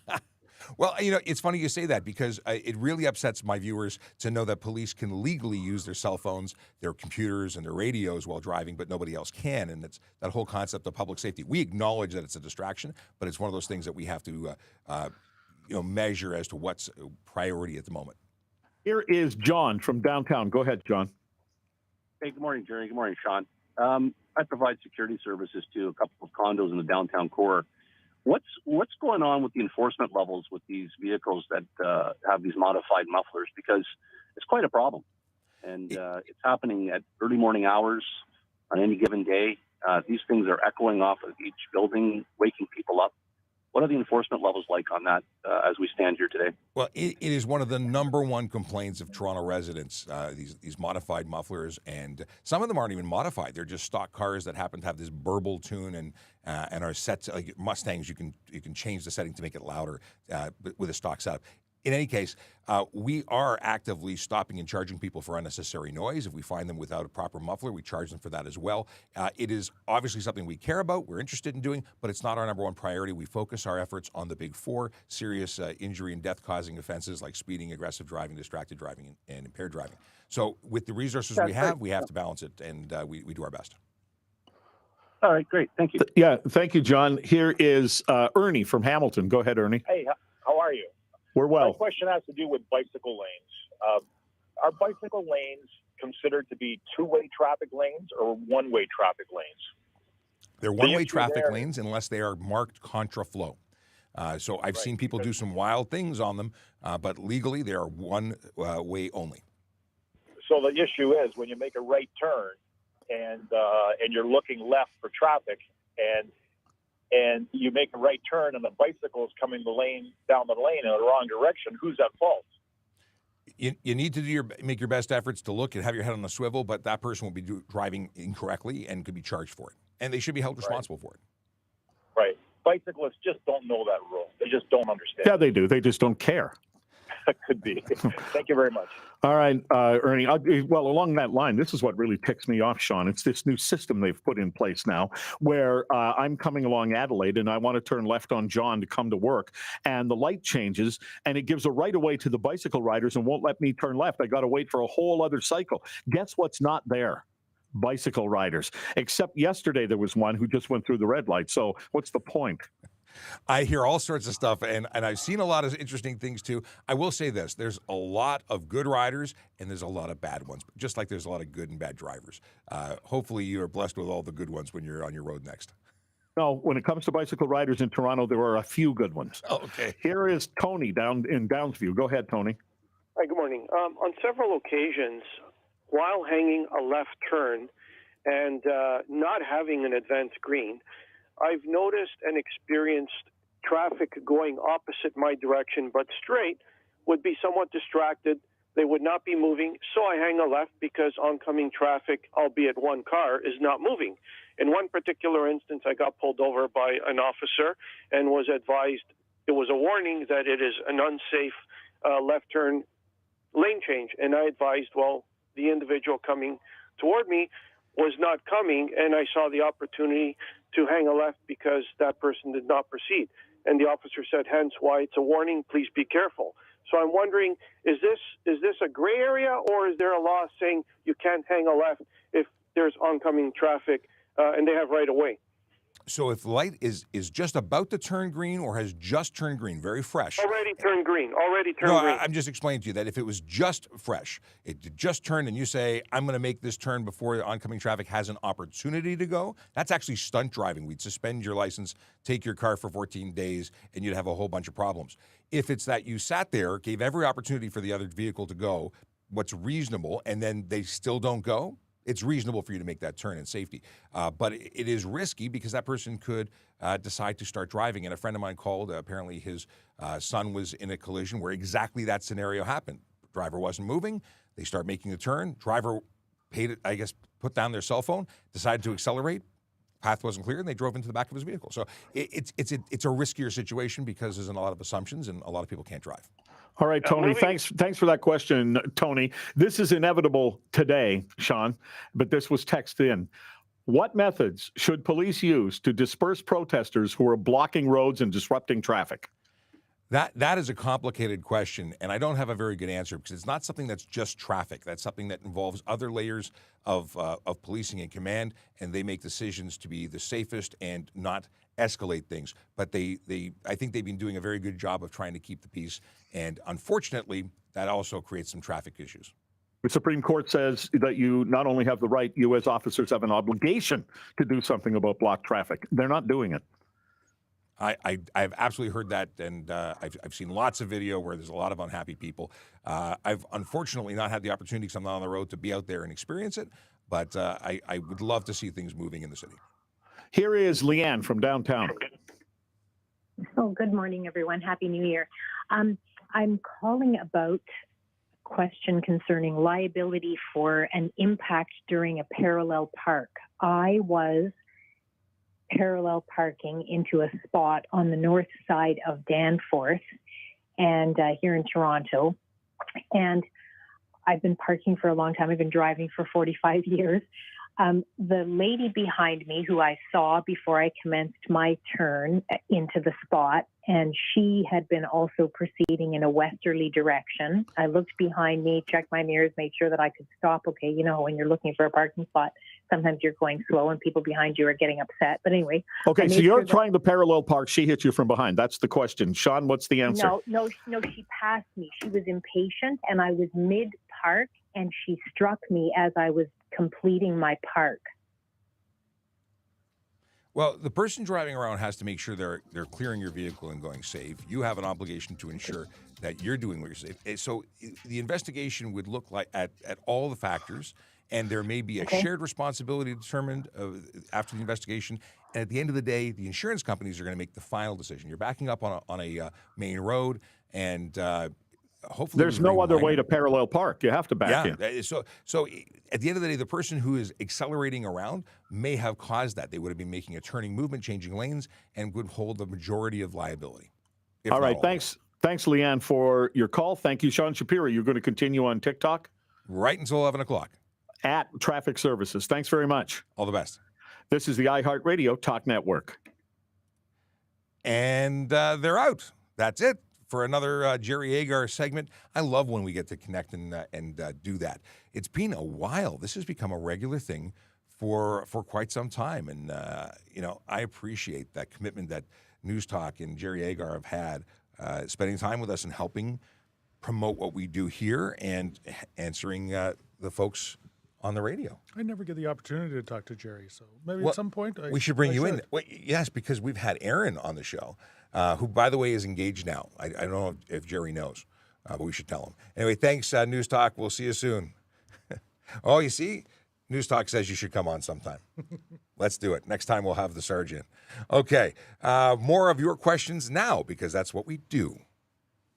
Well, you know, it's funny you say that because it really upsets my viewers to know that police can legally use their cell phones, their computers, and their radios while driving, but nobody else can. And it's that whole concept of public safety. We acknowledge that it's a distraction, but it's one of those things that we have to, measure as to what's priority at the moment. Here is John from downtown. Go ahead, John. Hey, good morning, Jerry. Good morning, Sean. I provide security services to a couple of condos in the downtown core. What's going on with the enforcement levels with these vehicles that have these modified mufflers? Because it's quite a problem, and it's happening at early morning hours on any given day. These things are echoing off of each building, waking people up. What are the enforcement levels like on that as we stand here today? Well, it is one of the number one complaints of Toronto residents, these modified mufflers, and some of them aren't even modified. They're just stock cars that happen to have this burble tune and are set to, like Mustangs, you can change the setting to make it louder with a stock setup. In any case, we are actively stopping and charging people for unnecessary noise. If we find them without a proper muffler, we charge them for that as well. It is obviously something we care about, we're interested in doing, but it's not our number one priority. We focus our efforts on the big four: serious injury and death-causing offenses like speeding, aggressive driving, distracted driving, and impaired driving. So with the resources we have to balance it, and we do our best. All right, great. Thank you. Yeah, thank you, John. Here is Ernie from Hamilton. Go ahead, Ernie. Hey, how are you? We're My well. question has to do with bicycle lanes. Are bicycle lanes considered to be two-way traffic lanes or one-way traffic lanes? They're one-way issue traffic there- lanes unless they are marked contraflow. So I've seen people do some wild things on them, but legally they are one way only. So the issue is when you make a right turn and you're looking left for traffic and you make a right turn and the bicycle is coming down the lane in the wrong direction, who's at fault? You need to make your best efforts to look and have your head on the swivel, but that person will be driving incorrectly and could be charged for it, and they should be held responsible for it. Right. Bicyclists just don't know that rule. They just don't understand. Yeah, they do. They just don't care. That could be. Thank you very much. All right, Ernie. Well, along that line, this is what really ticks me off, Sean. It's this new system they've put in place now where I'm coming along Adelaide and I want to turn left on John to come to work, and the light changes and it gives a right of way to the bicycle riders and won't let me turn left. I got to wait for a whole other cycle. Guess what's not there? Bicycle riders. Except yesterday there was one who just went through the red light. So what's the point? I hear all sorts of stuff, and I've seen a lot of interesting things too. I will say this: there's a lot of good riders, and there's a lot of bad ones, just like there's a lot of good and bad drivers. Hopefully you are blessed with all the good ones when you're on your road next. No, when it comes to bicycle riders in Toronto, there are a few good ones. Oh, okay. Here is Tony down in Downsview. Go ahead, Tony. Hi, good morning. On several occasions, while hanging a left turn and not having an advanced green, I've noticed and experienced traffic going opposite my direction, but straight, would be somewhat distracted. They would not be moving, so I hang a left because oncoming traffic, albeit one car, is not moving. In one particular instance, I got pulled over by an officer and was advised, it was a warning that it is an unsafe left turn lane change. And I advised, well, the individual coming toward me was not coming, and I saw the opportunity to hang a left because that person did not proceed. And the officer said, hence why it's a warning, please be careful. So I'm wondering, is this a gray area, or is there a law saying you can't hang a left if there's oncoming traffic and they have right of way? So if the light is just about to turn green or has just turned green, very fresh. Already turned green. Green. I'm just explaining to you that if it was just fresh, it just turned, and you say, I'm going to make this turn before the oncoming traffic has an opportunity to go, that's actually stunt driving. We'd suspend your license, take your car for 14 days, and you'd have a whole bunch of problems. If it's that you sat there, gave every opportunity for the other vehicle to go, what's reasonable, and then they still don't go, it's reasonable for you to make that turn in safety. But it is risky because that person could decide to start driving. And a friend of mine called. Apparently his son was in a collision where exactly that scenario happened. Driver wasn't moving. They start making the turn. Driver put down their cell phone, decided to accelerate. Path wasn't clear, and they drove into the back of his vehicle. So it's a riskier situation because there's a lot of assumptions, and a lot of people can't drive. All right, Tony, thanks for that question, Tony. This is inevitable today, Sean, but this was texted in. What methods should police use to disperse protesters who are blocking roads and disrupting traffic? That is a complicated question, and I don't have a very good answer because it's not something that's just traffic. That's something that involves other layers of policing and command, and they make decisions to be the safest and not escalate things. But I think they've been doing a very good job of trying to keep the peace, and unfortunately, that also creates some traffic issues. The Supreme Court says that you not only have the right, you as officers have an obligation to do something about blocked traffic. They're not doing it. I've absolutely heard that, and I've seen lots of video where there's a lot of unhappy people. I've unfortunately not had the opportunity because I'm not on the road to be out there and experience it, but I would love to see things moving in the city. Here is Leanne from downtown. Oh, good morning, everyone. Happy New Year. I'm calling about a question concerning liability for an impact during a parallel park. I was parallel parking into a spot on the north side of Danforth, and here in Toronto. And I've been parking for a long time. I've been driving for 45 years. The lady behind me, who I saw before I commenced my turn into the spot, and she had been also proceeding in a westerly direction. I looked behind me, checked my mirrors, made sure that I could stop. Okay, you know, when you're looking for a parking spot, sometimes you're going slow and people behind you are getting upset. But anyway. Okay, so you're trying to parallel park. She hit you from behind. That's the question. Sean, what's the answer? No, she passed me. She was impatient, and I was mid-park, and she struck me as I was completing my park. Well, the person driving around has to make sure they're clearing your vehicle and going safe. You have an obligation to ensure that you're doing what you're safe. So the investigation would look like at all the factors, and there may be a shared responsibility determined after the investigation. And at the end of the day, the insurance companies are going to make the final decision. You're backing up on a main road, and hopefully there's no other way to parallel park. You have to back in. So at the end of the day, the person who is accelerating around may have caused that. They would have been making a turning movement, changing lanes, and would hold the majority of liability. All right, thanks. Thanks, Leanne, for your call. Thank you, Sean Shapiro. You're going to continue on TikTok? Right until 11 o'clock. At Traffic Services. Thanks very much. All the best. This is the iHeartRadio Talk Network. And they're out. That's it for another Jerry Agar segment. I love when we get to connect and do that. It's been a while. This has become a regular thing for quite some time. And, I appreciate that commitment that News Talk and Jerry Agar have had, spending time with us and helping promote what we do here and answering the folks on the radio. I never get the opportunity to talk to Jerry, so maybe at some point we should bring you in. Well, yes, because we've had Aaron on the show, who, by the way, is engaged now. I don't know if Jerry knows, but we should tell him. Anyway, thanks, News Talk. We'll see you soon. Oh, you see? News Talk says you should come on sometime. Let's do it. Next time we'll have the sergeant. Okay, more of your questions now, because that's what we do.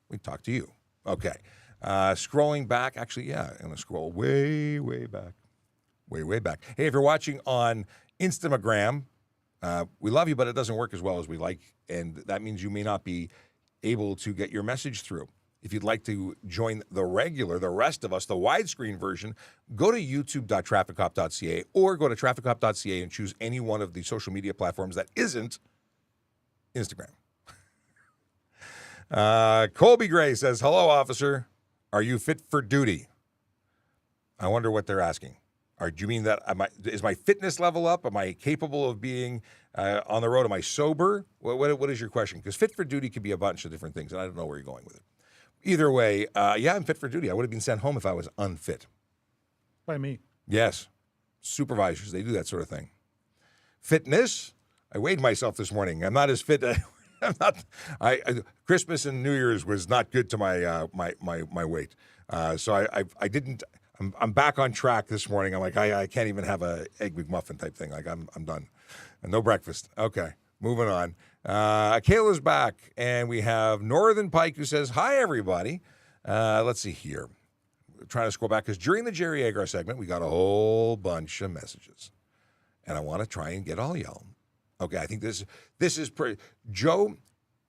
We talk to you. Okay. Scrolling back, actually, I'm going to scroll way, way back. Way back. Hey, if you're watching on Instagram, we love you, but it doesn't work as well as we like, and that means you may not be able to get your message through. If you'd like to join the rest of us, the widescreen version, go to youtube.trafficcop.ca or go to trafficcop.ca and choose any one of the social media platforms that isn't Instagram. Colby Gray says, hello, officer. Are you fit for duty? I wonder what they're asking. Do you mean that is my fitness level up? Am I capable of being on the road? Am I sober? What is your question? Because fit for duty could be a bunch of different things, and I don't know where you're going with it. Either way, I'm fit for duty. I would have been sent home if I was unfit. By me. Yes. Supervisors, they do that sort of thing. Fitness, I weighed myself this morning. I'm not as fit. I'm not. Christmas and New Year's was not good to my my weight. So I didn't. I'm back on track this morning. I'm like I can't even have a Egg McMuffin type thing. Like I'm done. And no breakfast. Okay, moving on. Kayla's back, and we have Northern Pike who says hi everybody. Let's see here. We're trying to scroll back because during the Jerry Agar segment we got a whole bunch of messages, and I want to try and get all y'all. Okay, I think this is pretty. Joe,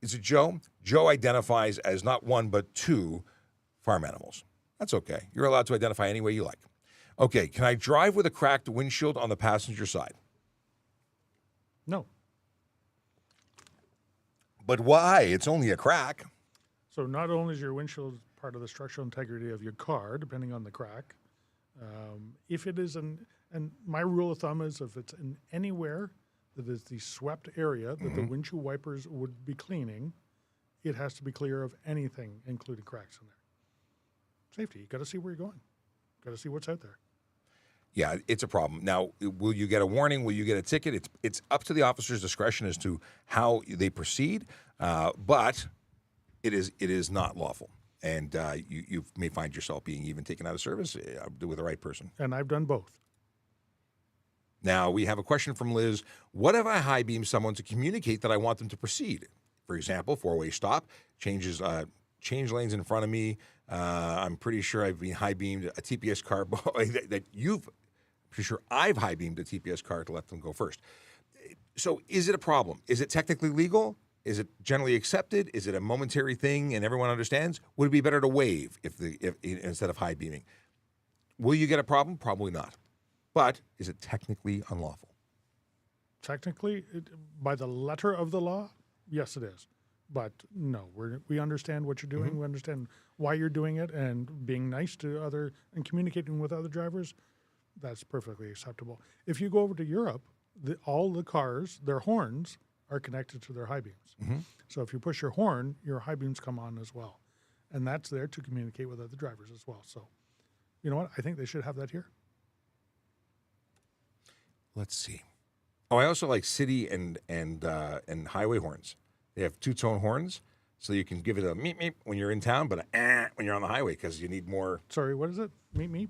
is it Joe? Joe identifies as not one but two farm animals. That's okay. You're allowed to identify any way you like. Okay, can I drive with a cracked windshield on the passenger side? No. But why? It's only a crack. So not only is your windshield part of the structural integrity of your car, depending on the crack, if it is and my rule of thumb is if it's in anywhere that is the swept area that the windshield wipers would be cleaning, it has to be clear of anything, including cracks in there. Safety, you got to see where you're going. Got to see what's out there. Yeah, it's a problem. Now, will you get a warning? Will you get a ticket? It's up to the officer's discretion as to how they proceed, but it is not lawful. And you may find yourself being even taken out of service with the right person. And I've done both. Now, we have a question from Liz. What if I high beam someone to communicate that I want them to proceed? For example, four-way stop, change lanes in front of me. I'm pretty sure I've been high beamed a TPS car. Pretty sure I've high beamed a TPS car to let them go first. So is it a problem? Is it technically legal? Is it generally accepted? Is it a momentary thing and everyone understands? Would it be better to wave if instead of high beaming? Will you get a problem? Probably not. But is it technically unlawful? Technically, by the letter of the law, yes, it is. But no, we understand what you're doing. We understand why you're doing it, and being nice to other and communicating with other drivers, that's perfectly acceptable. If you go over to Europe, all the cars, their horns are connected to their high beams. So if you push your horn, your high beams come on as well. And that's there to communicate with other drivers as well. So, you know what? I think they should have that here. Let's see. Oh, I also like city and highway horns. They have two-tone horns, so you can give it a meep meep when you're in town, but a when you're on the highway because you need more. Sorry, what is it? Meep meep?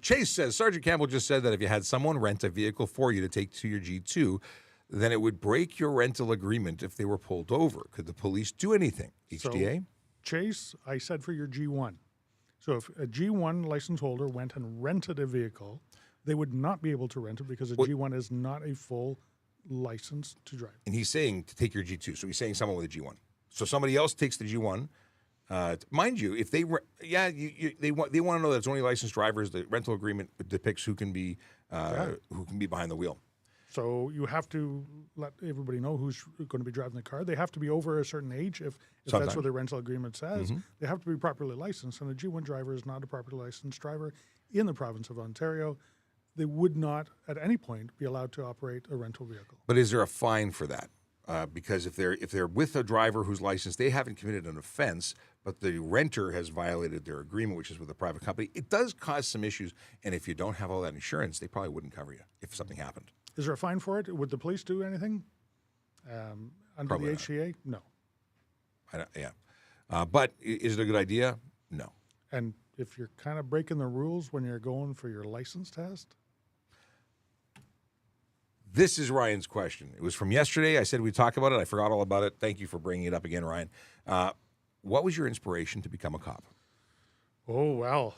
Chase says, Sergeant Campbell just said that if you had someone rent a vehicle for you to take to your G2, then it would break your rental agreement if they were pulled over. Could the police do anything? HDA? So, Chase, I said for your G1. So if a G1 license holder went and rented a vehicle, they would not be able to rent it because a G1 is not a full license to drive. And he's saying to take your G2. So he's saying someone with a G1. So somebody else takes the G1. Mind you, if they want to know that it's only licensed drivers. The rental agreement depicts who can be behind the wheel. So you have to let everybody know who's going to be driving the car. They have to be over a certain age if that's what the rental agreement says. They have to be properly licensed, and a G1 driver is not a properly licensed driver in the province of Ontario. They would not at any point be allowed to operate a rental vehicle. But is there a fine for that? Because if they're with a driver who's licensed, they haven't committed an offense, but the renter has violated their agreement, which is with a private company. It does cause some issues, and if you don't have all that insurance, they probably wouldn't cover you if something happened. Is there a fine for it? Would the police do anything under Probably the HCA? No. But is it a good idea? No. And if you're kind of breaking the rules when you're going for your license test? This is Ryan's question. It was from yesterday. I said we'd talk about it. I forgot all about it. Thank you for bringing it up again, Ryan. What was your inspiration to become a cop? Oh, well,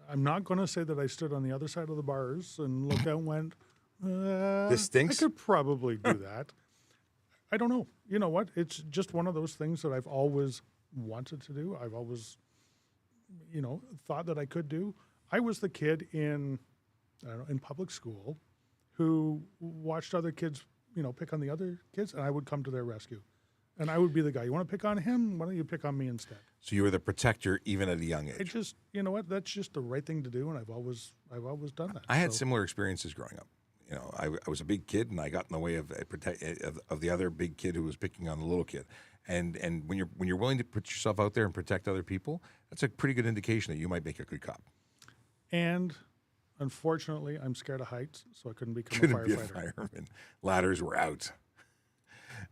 I'm not going to say that I stood on the other side of the bars and looked out and went, this stinks? I could probably do that. I don't know. You know what? It's just one of those things that I've always wanted to do. I've always, thought that I could do. I was the kid in public school who watched other kids, pick on the other kids, and I would come to their rescue. And I would be the guy. You want to pick on him? Why don't you pick on me instead? So you were the protector even at a young age. It just, that's just the right thing to do, and I've always done that. I had similar experiences growing up. I was a big kid, and I got in the way of the other big kid who was picking on the little kid. And when you're willing to put yourself out there and protect other people, that's a pretty good indication that you might make a good cop. And unfortunately, I'm scared of heights, so I couldn't become Couldn't a firefighter. be a fireman. Ladders were out.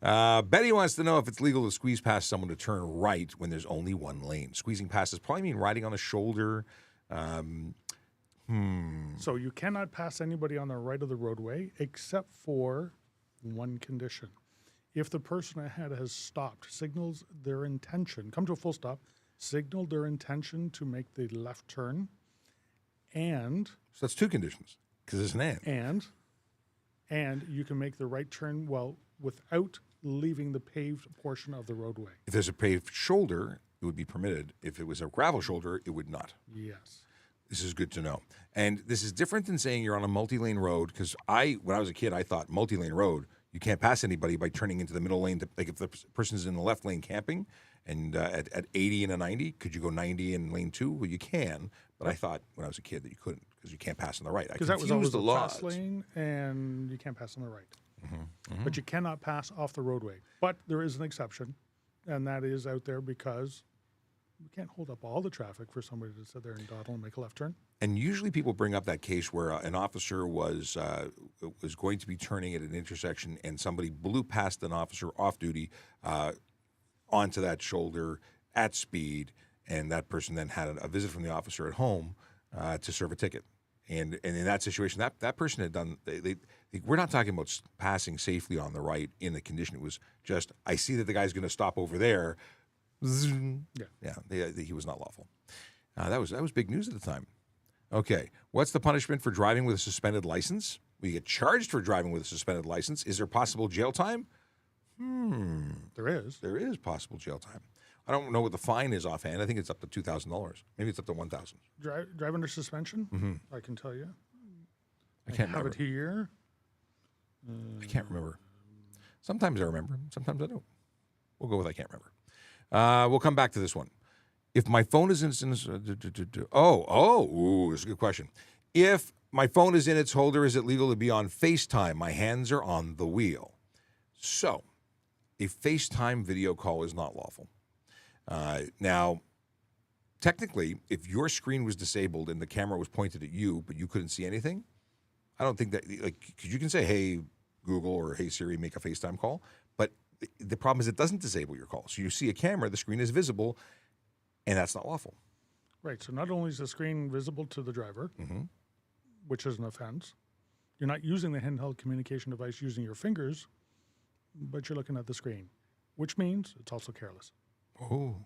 Betty wants to know if it's legal to squeeze past someone to turn right when there's only one lane. Squeezing past is probably mean riding on a shoulder. So you cannot pass anybody on the right of the roadway except for one condition. If the person ahead has stopped, signals their intention, come to a full stop, signal their intention to make the left turn, and... So that's two conditions, because it's an and you can make the right turn, without leaving the paved portion of the roadway. If there's a paved shoulder, it would be permitted. If it was a gravel shoulder, it would not. Yes. This is good to know. And this is different than saying you're on a multi-lane road, because when I was a kid, I thought multi-lane road, you can't pass anybody by turning into the middle lane. Like if the person's in the left lane camping and at 80 and a 90, could you go 90 in lane 2? Well, you can, but I thought when I was a kid that you couldn't because you can't pass on the right. Because that was always the fast lane, and you can't pass on the right. But you cannot pass off the roadway. But there is an exception, and that is out there because we can't hold up all the traffic for somebody to sit there and dawdle and make a left turn. And usually people bring up that case where an officer was going to be turning at an intersection and somebody blew past an officer off duty onto that shoulder at speed, and that person then had a visit from the officer at home to serve a ticket. And in that situation, that person had done. We're not talking about passing safely on the right in the condition. It was just, I see that the guy's going to stop over there. He was not lawful. That was big news at the time. Okay, what's the punishment for driving with a suspended license? Will you get charged for driving with a suspended license? Is there possible jail time? There is. There is possible jail time. I don't know what the fine is offhand. I think it's up to $2,000. Maybe it's up to $1,000. Drive under suspension? I can tell you. I can't have remember. it here. I can't remember. Sometimes I remember. Sometimes I don't. We'll go with I can't remember. We'll come back to this one. If my phone is in its that's a good question. If my phone is in its holder, is it legal to be on FaceTime? My hands are on the wheel. So, a FaceTime video call is not lawful. Now, technically, if your screen was disabled and the camera was pointed at you, but you couldn't see anything, I don't think that, because you can say, hey, Google, or hey, Siri, make a FaceTime call. But the problem is it doesn't disable your call. So you see a camera, the screen is visible, and that's not lawful. Right. So not only is the screen visible to the driver, which is an offense, you're not using the handheld communication device using your fingers, but you're looking at the screen, which means it's also careless. Oh.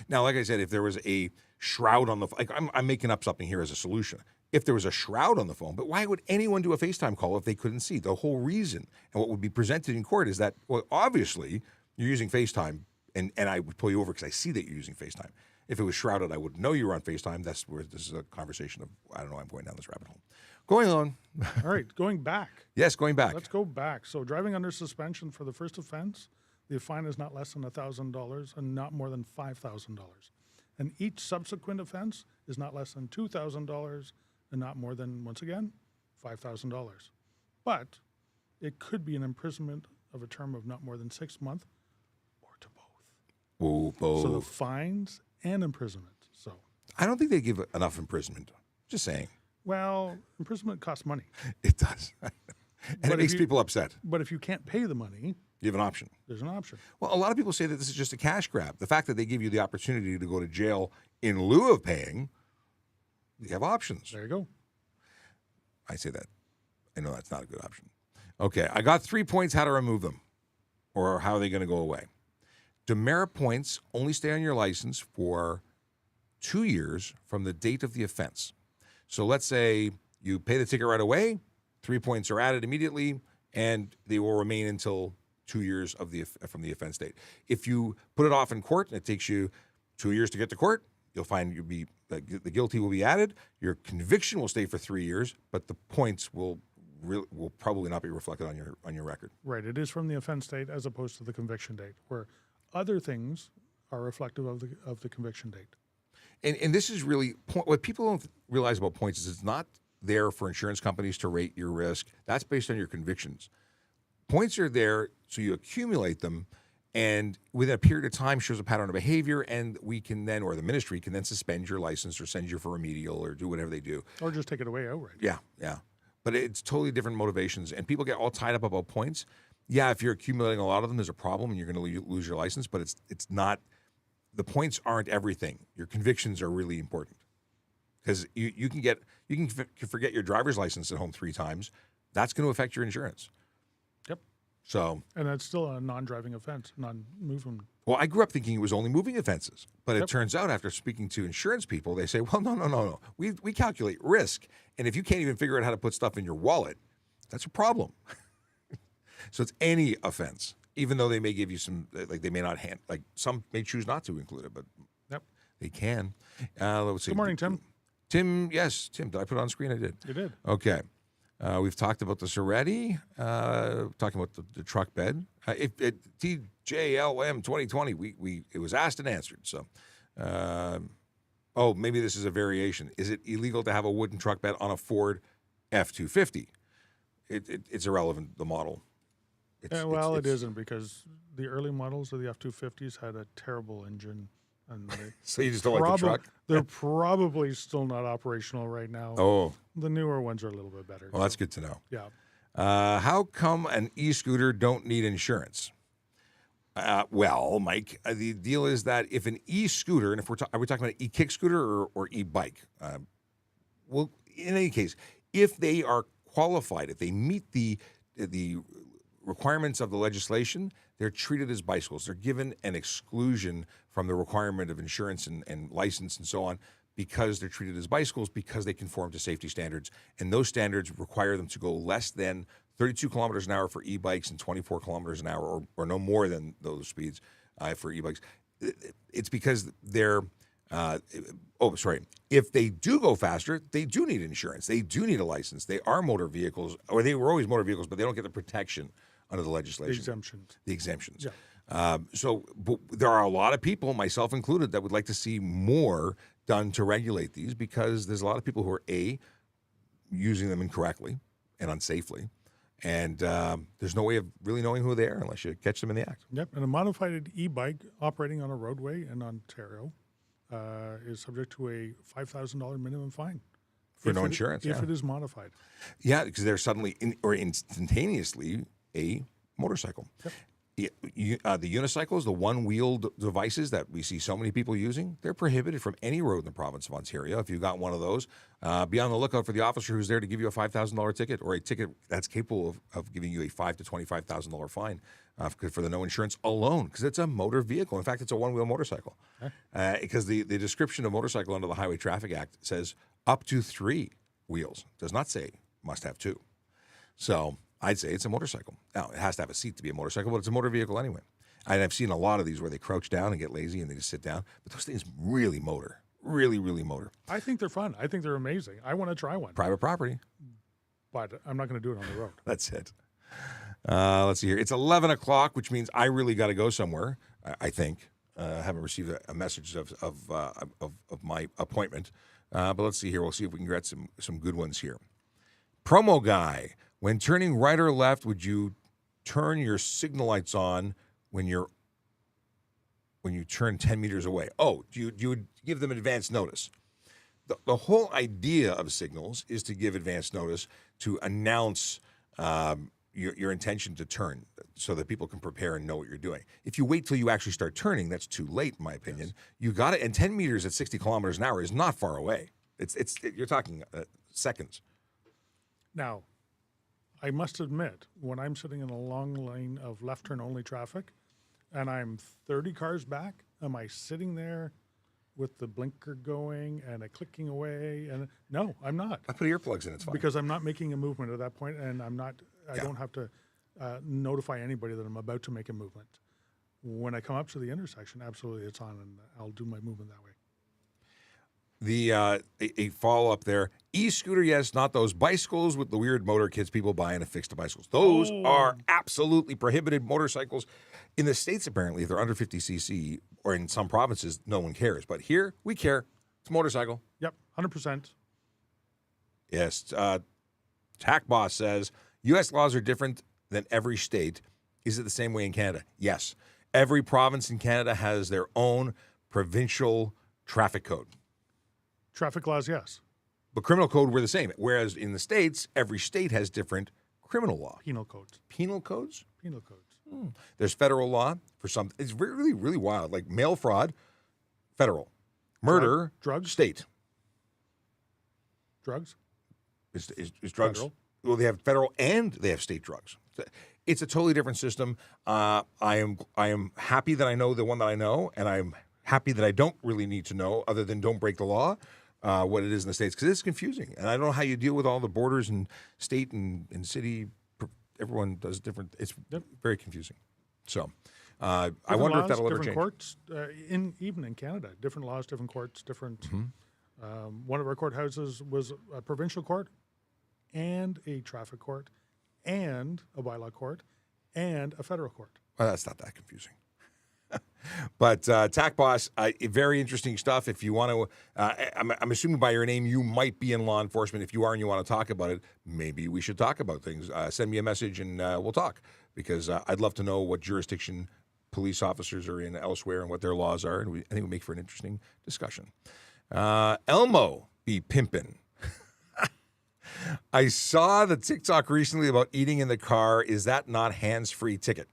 Now, like I said, if there was a shroud on the phone, I'm making up something here as a solution. If there was a shroud on the phone, but why would anyone do a FaceTime call if they couldn't see? The whole reason, and what would be presented in court, is that, well, obviously, you're using FaceTime, and I would pull you over because I see that you're using FaceTime. If it was shrouded, I would know you were on FaceTime. That's where this is a conversation of, I don't know, I'm going down this rabbit hole. Going on. All right, going back. Yes, going back. Let's go back. So driving under suspension for the first offense, the fine is not less than $1,000 and not more than $5,000. And each subsequent offense is not less than $2,000 and not more than, once again, $5,000. But it could be an imprisonment of a term of not more than 6 months or to both. Ooh, both. So the fines and imprisonment. So I don't think they give enough imprisonment. Just saying. well, imprisonment costs money. It does. And But it if makes you- people upset. But if you can't pay the money, You have an option. there's an option. Well, a lot of people say that this is just a cash grab. The fact that they give you the opportunity to go to jail in lieu of paying, you have options. There you go. I say that. I know that's not a good option. Okay, I got 3 points how to remove them, or how are they going to go away. Demerit points only stay on your license for 2 years from the date of the offense. So let's say you pay the ticket right away, 3 points are added immediately, and they will remain until 2 years of from the offense date. If you put it off in court and it takes you 2 years to get to court, you'll find the guilty will be added. Your conviction will stay for 3 years, but the points will probably not be reflected on your record. Right. It is from the offense date as opposed to the conviction date, where other things are reflective of the conviction date. And this is really what people don't realize about points is it's not there for insurance companies to rate your risk. That's based on your convictions. Points are there so you accumulate them, and within a period of time shows a pattern of behavior, and we can then, or the ministry can then suspend your license or send you for remedial or do whatever they do. Or just take it away outright. Yeah. But it's totally different motivations, and people get all tied up about points. Yeah, if you're accumulating a lot of them, there's a problem, and you're going to lose your license. But it's not. The points aren't everything. Your convictions are really important, because you can forget your driver's license at home 3 times. That's going to affect your insurance. Yep. So. And that's still a non-driving offense, non-moving. Well, I grew up thinking it was only moving offenses, but it Yep. turns out after speaking to insurance people, they say, well, no. We calculate risk, and if you can't even figure out how to put stuff in your wallet, that's a problem. So it's any offense, even though they may give you some, like they may not some may choose not to include it, but Yep. they can. Let's see. Good morning, Tim. Tim, yes, Tim. Did I put it on screen? I did. You did. Okay. We've talked about this already. Talking about the truck bed. TJLM 2020. It was asked and answered. So, maybe this is a variation. Is it illegal to have a wooden truck bed on a Ford F-250? It's irrelevant. The model. It isn't, because the early models of the F-250s had a terrible engine. And So you just don't like the truck? They're probably still not operational right now. Oh, The newer ones are a little bit better. well, that's good to know. Yeah. How come an e-scooter don't need insurance? Well, Mike, the deal is that if an e-scooter, and if are we talking about an e-kick scooter or e-bike? Well, in any case, if they are qualified, if they meet the requirements of the legislation, they're treated as bicycles. They're given an exclusion from the requirement of insurance and license and so on, because they're treated as bicycles because they conform to safety standards. And those standards require them to go less than 32 kilometers an hour for e-bikes and 24 kilometers an hour or no more than those speeds for e-bikes. It's because they're if they do go faster, they do need insurance. They do need a license. They are motor vehicles, or they were always motor vehicles, but they don't get the protection under the legislation. The exemptions. Yeah. But there are a lot of people, myself included, that would like to see more done to regulate these because there's a lot of people who are, using them incorrectly and unsafely. And there's no way of really knowing who they are unless you catch them in the act. Yep. And a modified e-bike operating on a roadway in Ontario is subject to a $5,000 minimum fine. For no insurance, if it is modified. Yeah, because they're suddenly or instantaneously a motorcycle. Yep. The unicycles, the one-wheeled devices that we see so many people using, they're prohibited from any road in the province of Ontario. If you've got one of those, be on the lookout for the officer who's there to give you a $5,000 ticket or a ticket that's capable of giving you a $5,000 to $25,000 fine for the no insurance alone, because it's a motor vehicle. In fact, it's a one-wheel motorcycle. Because the description of motorcycle under the Highway Traffic Act says up to 3 wheels. It does not say must have 2. So I'd say it's a motorcycle. Now, it has to have a seat to be a motorcycle, but it's a motor vehicle anyway. And I've seen a lot of these where they crouch down and get lazy and they just sit down. But those things really motor. Really, really motor. I think they're fun. I think they're amazing. I want to try one. Private property. But I'm not going to do it on the road. That's it. Let's see here. It's 11 o'clock, which means I really got to go somewhere, I think. I haven't received a message of my appointment. But let's see here. We'll see if we can get some good ones here. Promo guy. When turning right or left, would you turn your signal lights on when you turn 10 meters away? Oh, you would give them advance notice. The whole idea of signals is to give advance notice to announce your intention to turn so that people can prepare and know what you're doing. If you wait till you actually start turning, that's too late, in my opinion. Yes. You got it, and 10 meters at 60 kilometers an hour is not far away. You're talking seconds. Now, I must admit, when I'm sitting in a long lane of left turn only traffic and I'm 30 cars back, am I sitting there with the blinker going and a clicking away? And no, I'm not. I put earplugs in, it's fine. Because I'm not making a movement at that point, and I don't have to notify anybody that I'm about to make a movement. When I come up to the intersection, absolutely it's on, and I'll do my movement that way. A follow-up there. E-scooter, yes, not those bicycles with the weird motor kits people buy and affix to bicycles. Those are absolutely prohibited motorcycles. In the States, apparently, if they're under 50 cc, or in some provinces, no one cares. But here, we care. It's a motorcycle. Yep, 100%. Yes. TAC Boss says, U.S. laws are different than every state. Is it the same way in Canada? Yes. Every province in Canada has their own provincial traffic code. Traffic laws, yes. But criminal code, we're the same. Whereas in the States, every state has different criminal law. Penal codes. Penal codes? Penal codes. There's federal law for some. It's really, really wild. Like mail fraud, federal. Murder, drugs, state. Drugs? Is drugs? Federal. Well, they have federal and they have state drugs. It's a totally different system. I am happy that I know the one that I know, and I'm happy that I don't really need to know, other than don't break the law, what it is in the States, because it's confusing. And I don't know how you deal with all the borders and state and city. Everyone does different. It's very confusing. So I wonder if that'll ever change. Courts, even in Canada, different laws, different courts, different. Mm-hmm. One of our courthouses was a provincial court and a traffic court and a bylaw court and a federal court. Well, that's not that confusing. But TAC Boss, very interesting stuff. If you want to, I'm assuming by your name you might be in law enforcement. If you are and you want to talk about it, maybe we should talk about things. Send me a message and we'll talk, because I'd love to know what jurisdiction police officers are in elsewhere and what their laws are. And I think it would make for an interesting discussion. Elmo be pimpin'. I saw the TikTok recently about eating in the car. Is that not hands-free ticket?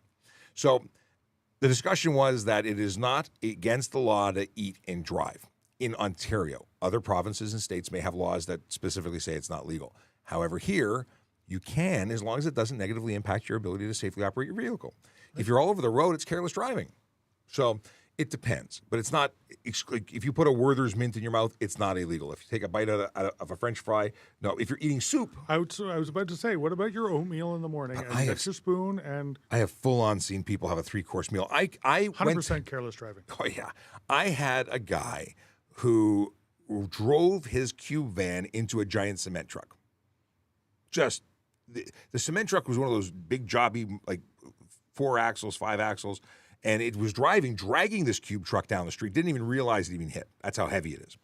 So the discussion was that it is not against the law to eat and drive in Ontario. Other provinces and states may have laws that specifically say it's not legal. However, here, you can, as long as it doesn't negatively impact your ability to safely operate your vehicle. If you're all over the road, it's careless driving. So It depends, but it's not. Like if you put a Werther's mint in your mouth, it's not illegal. If you take a bite out of a French fry, no. If you're eating soup, I was about to say, what about your oatmeal in the morning? And you get your spoon and I have full on seen people have a 3-course meal. I 100% careless driving. Oh yeah, I had a guy who drove his cube van into a giant cement truck. Just the cement truck was one of those big jobby, like 4 axles, 5 axles. And it was dragging this cube truck down the street. Didn't even realize it even hit. That's how heavy it is.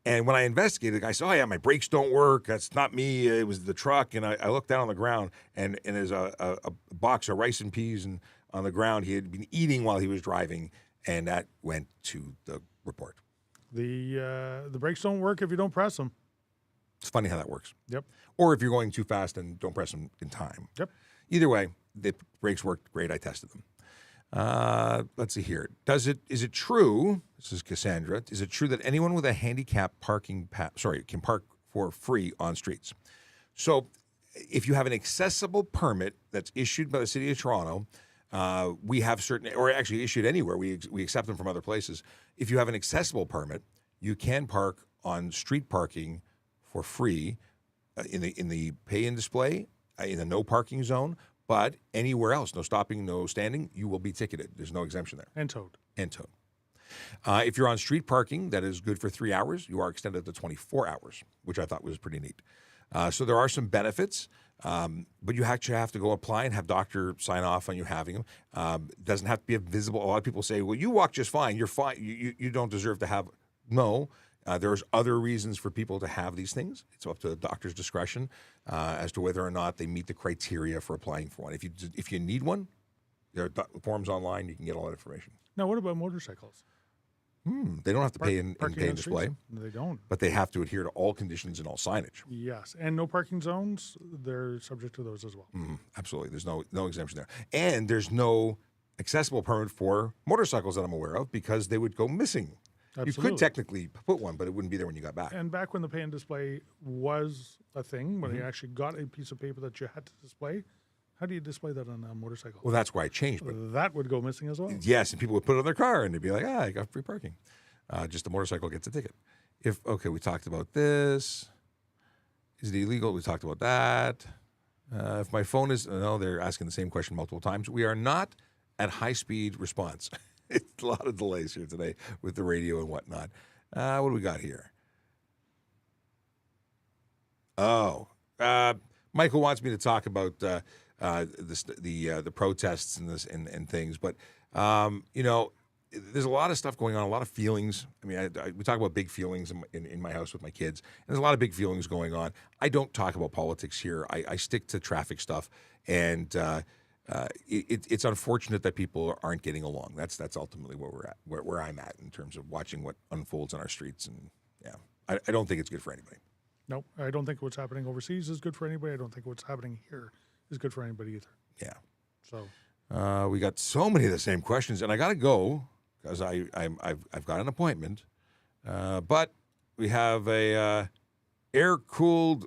And when I investigated, the guy said, "Oh yeah, my brakes don't work. That's not me. It was the truck." And I looked down on the ground, and there's a box of rice and peas on the ground he had been eating while he was driving, and that went to the report. The brakes don't work if you don't press them. It's funny how that works. Yep. Or if you're going too fast and don't press them in time. Yep. Either way, the brakes worked great. I tested them. Let's see here. Is it true? This is Cassandra. Is it true that anyone with a handicap can park for free on streets? So, if you have an accessible permit that's issued by the City of Toronto, we have certain, or actually issued anywhere. We accept them from other places. If you have an accessible permit, you can park on street parking for free in the pay and display in the no parking zone. But anywhere else, no stopping, no standing, you will be ticketed. There's no exemption there. And towed. If you're on street parking, that is good for 3 hours. You are extended to 24 hours, which I thought was pretty neat. So there are some benefits, but you actually have to go apply and have doctor sign off on you having them. It doesn't have to be visible. A lot of people say, well, you walk just fine. You're fine. You don't deserve to have. No. There's other reasons for people to have these things. It's up to the doctor's discretion as to whether or not they meet the criteria for applying for one. If you need one, there are forms online. You can get all that information. Now, what about motorcycles? They don't have to pay in pay and display. No, they don't. But they have to adhere to all conditions and all signage. Yes, and no parking zones. They're subject to those as well. Absolutely. There's no exemption there. And there's no accessible permit for motorcycles that I'm aware of because they would go missing. Absolutely. You could technically put one, but it wouldn't be there when you got back. And back when the pay and display was a thing, when you actually got a piece of paper that you had to display, how do you display that on a motorcycle? Well, that's why I changed. But that would go missing as well. Yes, and people would put it on their car, and they'd be like, I got free parking. Just the motorcycle gets a ticket. We talked about this. Is it illegal? We talked about that. If my phone is, no, they're asking the same question multiple times. We are not at high-speed response. It's a lot of delays here today with the radio and whatnot. What do we got here? Michael wants me to talk about the protests and things, but there's a lot of stuff going on, a lot of feelings. I mean, we talk about big feelings in my house with my kids, and there's a lot of big feelings going on. I don't talk about politics here. I stick to traffic stuff, and it's unfortunate that people aren't getting along. That's ultimately where we're at, where I'm at in terms of watching what unfolds on our streets. And I don't think it's good for anybody. No, I don't think what's happening overseas is good for anybody. I don't think what's happening here is good for anybody either. Yeah. So we got so many of the same questions, and I got to go because I've got an appointment. But we have a air-cooled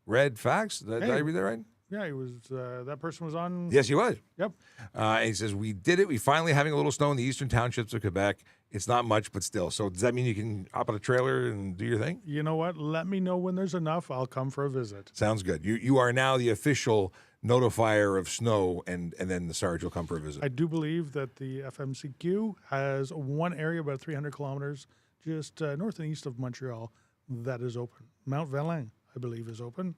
red fax. Did I read that right? Yeah, he was. That person was on. Yes, he was. Yep. And he says, we did it. We finally having a little snow in the eastern townships of Quebec. It's not much, but still. So does that mean you can hop on a trailer and do your thing? You know what? Let me know when there's enough. I'll come for a visit. Sounds good. You are now the official notifier of snow, and then the Sarge will come for a visit. I do believe that the FMCQ has one area about 300 kilometers just north and east of Montreal that is open. Mount Valin, I believe, is open.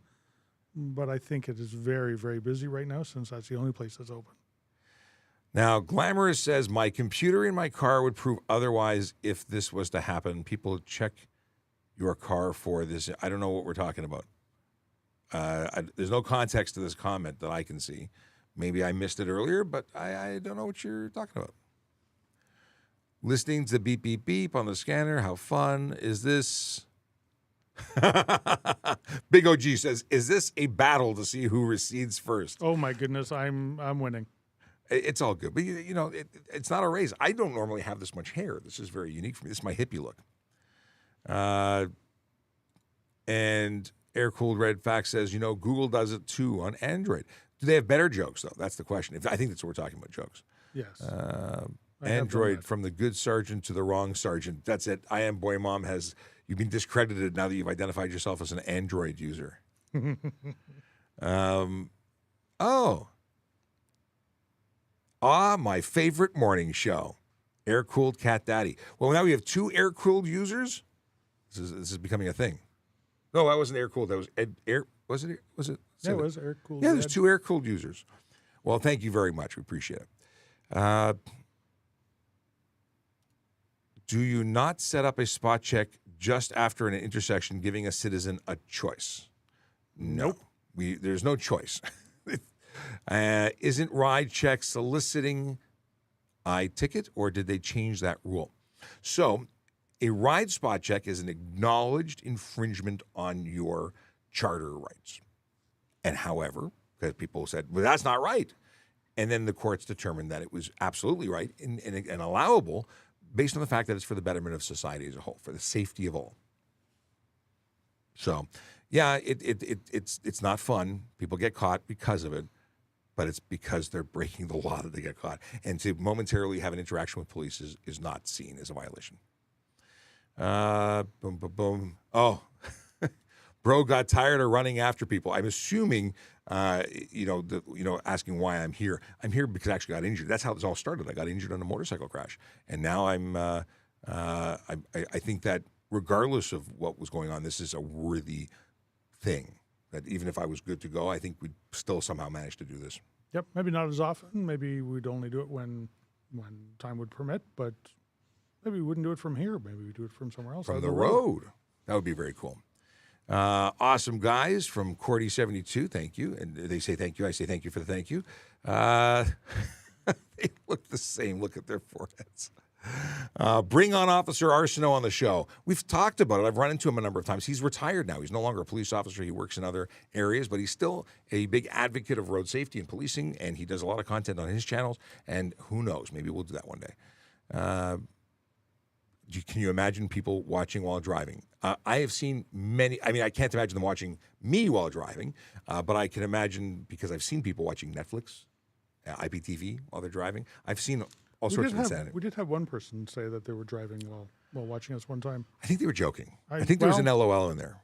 But I think it is very, very busy right now since that's the only place that's open. Now, Glamorous says, my computer in my car would prove otherwise if this was to happen. People check your car for this. I don't know what we're talking about. There's no context to this comment that I can see. Maybe I missed it earlier, but I don't know what you're talking about. Listening to beep, beep, beep on the scanner. How fun is this? Big OG says, is this a battle to see who recedes first? Oh my goodness, I'm winning. It's all good, but it's not a race. I don't normally have this much hair. This is very unique for me. This is my hippie look. And Air Cooled Red Fact says, Google does it too on Android. Do they have better jokes though? That's the question. I think that's what we're talking about, jokes. Yes. I have done Android that. from the good sergeant to the wrong sergeant. That's it. I am boy mom you've been discredited now that you've identified yourself as an Android user. My favorite morning show, Air Cooled Cat Daddy. Well, now we have 2 air cooled users. This is becoming a thing. No, that wasn't air cooled. That was air. Was it? Was it? Yeah, it was air cooled. Yeah, there's 2 air cooled users. Well, thank you very much. We appreciate it. Do you not set up a spot check just after an intersection, giving a citizen a choice? Nope. There's no choice. Isn't ride check soliciting ticket, or did they change that rule? So a ride spot check is an acknowledged infringement on your charter rights. And however, because people said, well, that's not right. And then the courts determined that it was absolutely right and allowable based on the fact that it's for the betterment of society as a whole, for the safety of all. So, yeah, it's not fun. People get caught because of it, but it's because they're breaking the law that they get caught. And to momentarily have an interaction with police is not seen as a violation. Boom, boom, boom. Oh, bro got tired of running after people. I'm assuming, asking why I'm here. I'm here because I actually got injured. That's how this all started. I got injured on a motorcycle crash, and now I think that regardless of what was going on, this is a worthy thing. That even if I was good to go, I think we'd still somehow manage to do this. Yep, maybe not as often. Maybe we'd only do it when time would permit, but maybe we wouldn't do it from here. Maybe we'd do it from somewhere else. From the road. That would be very cool. Awesome guys from Cordy72, thank you. And they say thank you. I say thank you for the thank you. They look the same. Look at their foreheads. Bring on Officer Arsenault on the show. We've talked about it. I've run into him a number of times. He's retired now. He's no longer a police officer. He works in other areas, but he's still a big advocate of road safety and policing, and he does a lot of content on his channels, and who knows, maybe we'll do that one day. Can you imagine people watching while driving? I have seen many. I mean, I can't imagine them watching me while driving, but I can imagine because I've seen people watching Netflix, IPTV while they're driving. I've seen all sorts of insanity. We did have one person say that they were driving while watching us one time. I think they were joking. I think there was an LOL in there.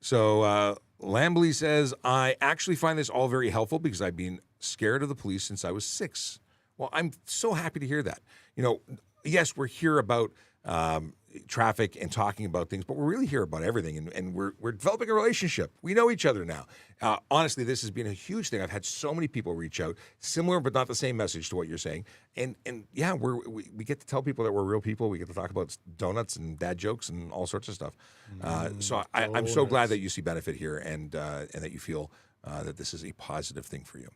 So Lambley says, I actually find this all very helpful because I've been scared of the police since I was 6. Well, I'm so happy to hear that. Yes, we're here about traffic and talking about things, but we're really here about everything, and we're developing a relationship. We know each other now. Honestly, this has been a huge thing. I've had so many people reach out, similar but not the same message to what you're saying. And yeah, we get to tell people that we're real people. We get to talk about donuts and dad jokes and all sorts of stuff. So I'm so glad that you see benefit here and that you feel that this is a positive thing for you.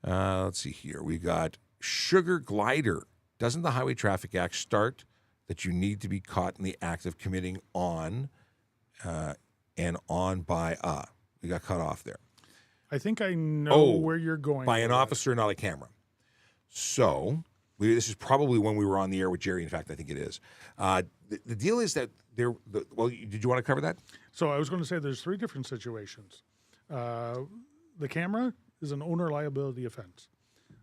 Let's see here. We got Sugar Glider. Doesn't the Highway Traffic Act start that you need to be caught in the act of committing on and on by we got cut off there. I think I know where you're going. By an officer, not a camera. So this is probably when we were on the air with Jerry. In fact, I think it is. The deal is that did you want to cover that? So I was going to say there's 3 different situations. The camera is an owner liability offense.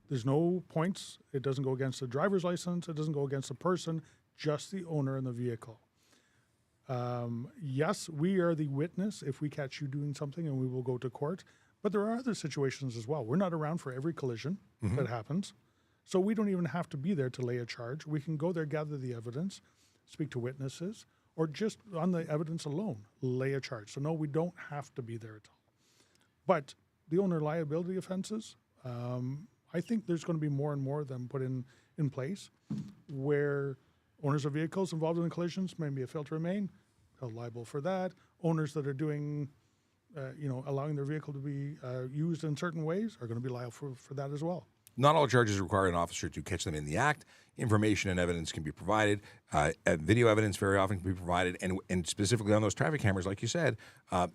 There's no points. It doesn't go against the driver's license. It doesn't go against the person, just the owner in the vehicle. Yes, we are the witness if we catch you doing something, and we will go to court. But there are other situations as well. We're not around for every collision that happens. So we don't even have to be there to lay a charge. We can go there, gather the evidence, speak to witnesses, or just on the evidence alone, lay a charge. So no, we don't have to be there at all. But the owner liability offenses, I think there's going to be more and more of them put in place where owners of vehicles involved in the collisions may be a fail to remain, held liable for that. Owners that are doing, allowing their vehicle to be used in certain ways are going to be liable for that as well. Not all charges require an officer to catch them in the act. Information and evidence can be provided. Video evidence very often can be provided. And specifically on those traffic cameras, like you said,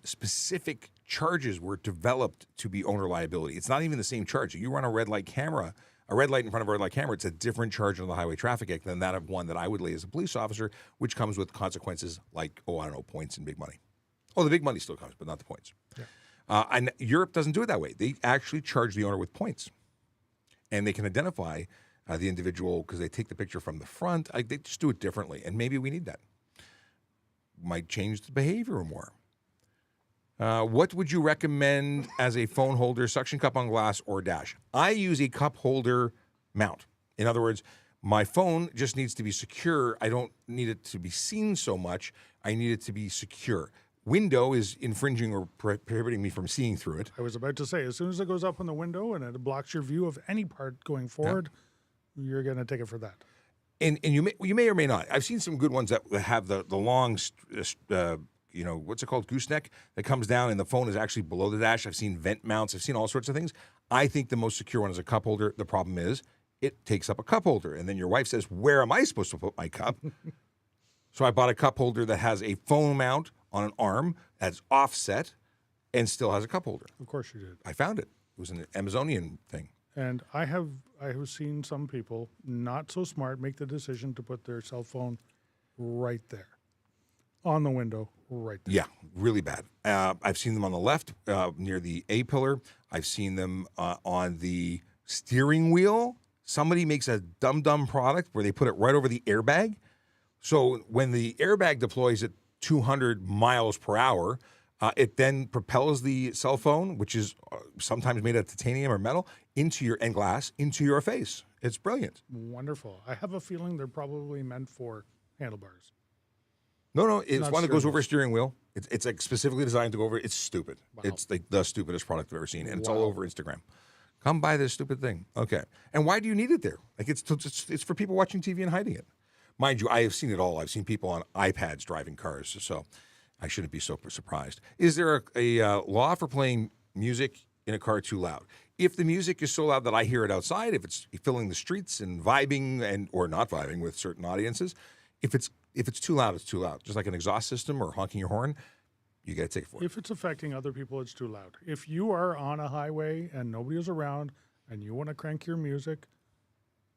specific charges were developed to be owner liability. It's not even the same charge. You run a red light in front of a red light camera, it's a different charge under the Highway Traffic Act than that of one that I would lay as a police officer, which comes with consequences like, points and big money. Oh, the big money still comes, but not the points. Yeah. And Europe doesn't do it that way. They actually charge the owner with points. And they can identify the individual, because they take the picture from the front. They just do it differently, and maybe we need that. Might change the behavior more. What would you recommend as a phone holder, suction cup on glass, or dash? I use a cup holder mount. In other words, my phone just needs to be secure. I don't need it to be seen so much. I need it to be secure. Window is infringing or prohibiting me from seeing through it. I was about to say, as soon as it goes up on the window and it blocks your view of any part going forward, you're going to take it for that. And you may or may not. I've seen some good ones that have the long, what's it called, gooseneck that comes down and the phone is actually below the dash. I've seen vent mounts. I've seen all sorts of things. I think the most secure one is a cup holder. The problem is it takes up a cup holder. And then your wife says, where am I supposed to put my cup? So I bought a cup holder that has a phone mount on an arm that's offset and still has a cup holder. Of course you did. I found it. It was an Amazonian thing. And I have seen some people not so smart make the decision to put their cell phone right there on the window, right there. Yeah, really bad. I've seen them on the left near the A pillar. I've seen them on the steering wheel. Somebody makes a dumb product where they put it right over the airbag. So when the airbag deploys at 200 miles per hour, it then propels the cell phone, which is sometimes made of titanium or metal, into your glass, into your face. It's brilliant. Wonderful. I have a feeling they're probably meant for handlebars. No, it's Not one that goes steering over a steering wheel. It's like specifically designed to go over. It's stupid. Wow. It's like the stupidest product I've ever seen, and it's all Wow. over Instagram. Come buy this stupid thing. Okay. And why do you need it there? Like it's for people watching TV and hiding it. Mind you, I have seen it all. I've seen people on iPads driving cars, so I shouldn't be so surprised. Is there a law for playing music in a car too loud? If the music is so loud that I hear it outside, if it's filling the streets and vibing or not vibing with certain audiences, if it's too loud, it's too loud. Just like an exhaust system or honking your horn, you get a ticket for it. If it's affecting other people, it's too loud. If you are on a highway and nobody is around and you want to crank your music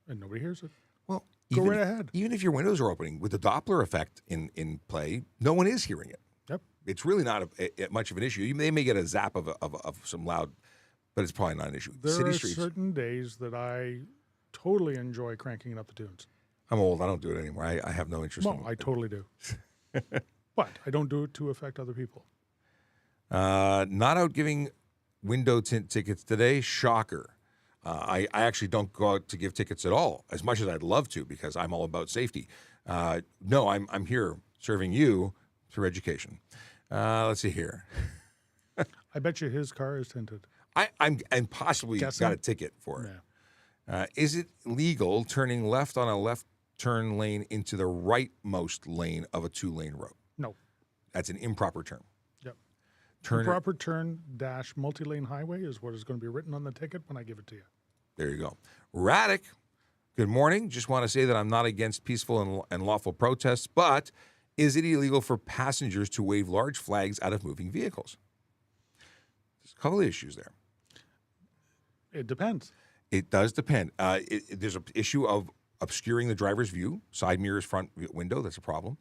and nobody hears it, Well, go right ahead. Even if your windows are opening with the Doppler effect in play, no one is hearing it. Yep. It's really not much of an issue. They may get a zap of some loud, but it's probably not an issue. There City are streets. certain days that I totally enjoy cranking up the tunes. I'm old. I don't do it anymore. I have no interest in No, it. I totally do. But I don't do it to affect other people. Not out giving window tint tickets today. Shocker. I actually don't go out to give tickets at all, as much as I'd love to, because I'm all about safety. No, I'm here serving you through education. Let's see here. I bet you his car is tinted. I'm possibly Guessing? got a ticket for it. Yeah. Is it legal turning left on a left turn lane into the rightmost lane of a 2-lane road? No. That's an improper term. Yep. Turn Proper turn dash multi-lane highway is what is going to be written on the ticket when I give it to you. There you go. Radic, good morning. Just want to say that I'm not against peaceful and lawful protests, but is it illegal for passengers to wave large flags out of moving vehicles? There's a couple of issues there. It depends. It does depend. There's an issue of obscuring the driver's view, side mirrors, front window. That's a problem.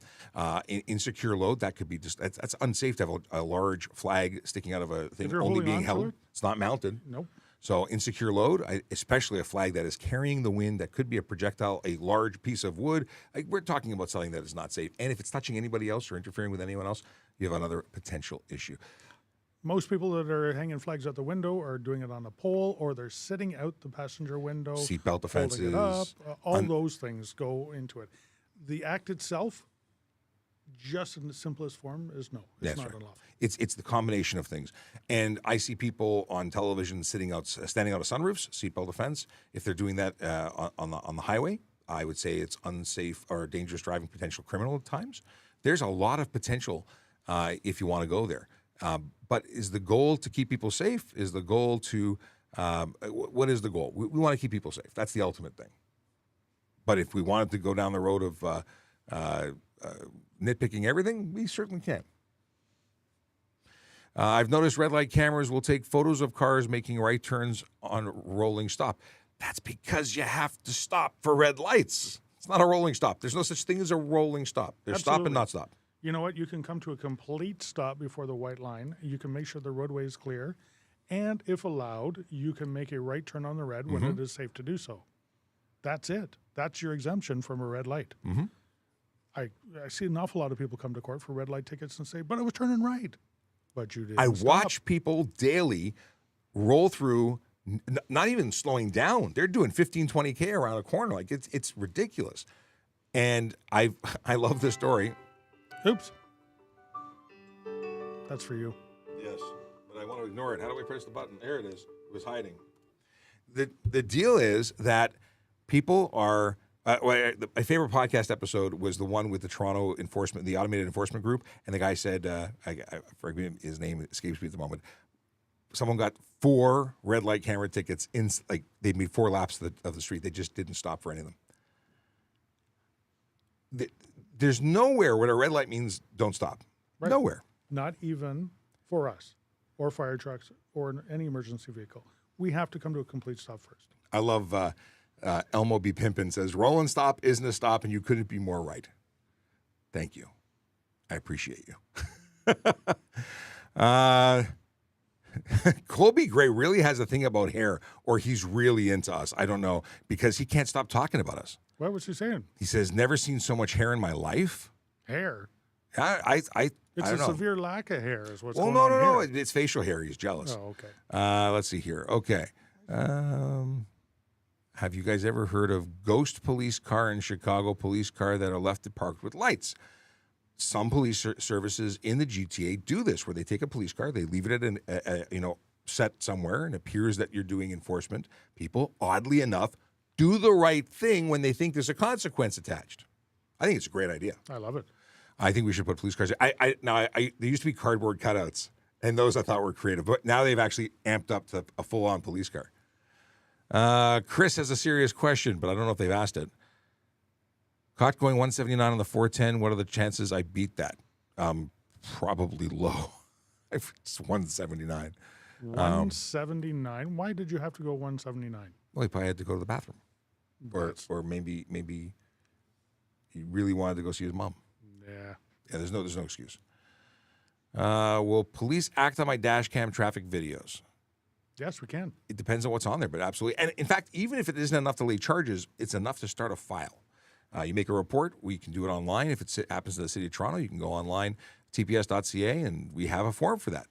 Insecure load, that could be just that's unsafe to have a large flag sticking out of a thing you're only holding being on to held. it? It's not mounted. Nope. So insecure load, especially a flag that is carrying the wind, that could be a projectile, a large piece of wood. We're talking about something that is not safe. And if it's touching anybody else or interfering with anyone else, you have another potential issue. Most people that are hanging flags out the window are doing it on a pole, or they're sitting out the passenger window. Seatbelt holding it up. offenses. All those things go into it. The act itself, just in the simplest form, is no. It's That's not right. unlawful. It's the combination of things. And I see people on television standing out of sunroofs, seatbelt offense. If they're doing that on the highway, I would say it's unsafe or dangerous driving, potential criminal at times. There's a lot of potential if you want to go there. But is the goal to keep people safe? Is the goal to what is the goal? We want to keep people safe. That's the ultimate thing. But if we wanted to go down the road of nitpicking everything, we certainly can. I've noticed red light cameras will take photos of cars making right turns on rolling stop. That's because you have to stop for red lights. It's not a rolling stop. There's no such thing as a rolling stop. There's stop and Absolutely. not stop. You know what? You can come to a complete stop before the white line. You can make sure the roadway is clear. And if allowed, you can make a right turn on the red when it is safe to do so. That's it. That's your exemption from a red light. Mm-hmm. I see an awful lot of people come to court for red light tickets and say, but I was turning right. But you didn't I stop. watch people daily roll through, not even slowing down. They're doing 15, 20K around a corner. Like it's ridiculous. And I love this story. Oops. That's for you. Yes, but I want to ignore it. How do I press the button? There it is. It was hiding. The deal is that people are. My favorite podcast episode was the one with the Toronto enforcement, the automated enforcement group, and the guy said, I forget his name, escapes me at the moment. Someone got 4 red light camera tickets they made 4 laps of the street. They just didn't stop for any of them. There's nowhere where a red light means don't stop. Right. Nowhere. Not even for us or fire trucks or any emergency vehicle. We have to come to a complete stop first. I love Elmo B. Pimpin says, roll and stop isn't a stop, and you couldn't be more right. Thank you. I appreciate you. Colby Gray really has a thing about hair, or he's really into us. I don't know, because he can't stop talking about us. What was he saying? He says, never seen so much hair in my life. Hair? I It's I a don't know. severe lack of hair is what's Well, going on no. here. It's facial hair. He's jealous. Oh, okay. Let's see here. Okay. Have you guys ever heard of ghost police car in Chicago, police car that are left parked with lights? Some police services in the GTA do this, where they take a police car, they leave it at a set somewhere, and it appears that you're doing enforcement. People, oddly enough, do the right thing when they think there's a consequence attached. I think it's a great idea. I love it. I think we should put police cars. There used to be cardboard cutouts, and those I thought were creative, but now they've actually amped up to a full-on police car. Chris has a serious question, but I don't know if they've asked it. Caught going 179 on the 410. What are the chances I beat that? Probably low. It's 179. 179? Why did you have to go 179? Well, he probably had to go to the bathroom, or maybe he really wanted to go see his mom. Yeah. Yeah, there's no excuse. Will police act on my dash cam traffic videos? Yes, we can. It depends on what's on there, but absolutely. And in fact, even if it isn't enough to lay charges, it's enough to start a file. You make a report. We can do it online. If it happens to the city of Toronto, you can go online, tps.ca, and we have a form for that.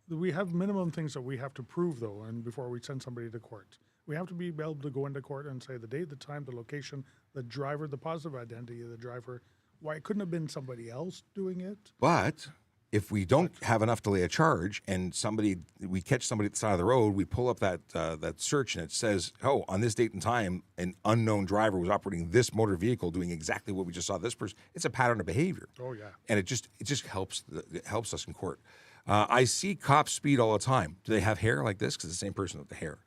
We have minimum things that we have to prove, though, and before we send somebody to court. We have to be able to go into court and say the date, the time, the location, the driver, the positive identity of the driver. Why it couldn't have been somebody else doing it? But if we don't have enough to lay a charge, and we catch somebody at the side of the road, we pull up that search, and it says, oh, on this date and time, an unknown driver was operating this motor vehicle doing exactly what we just saw this person. It's a pattern of behavior. Oh, yeah. And it just helps us in court. I see cops speed all the time. Do they have hair like this? Because it's the same person with the hair.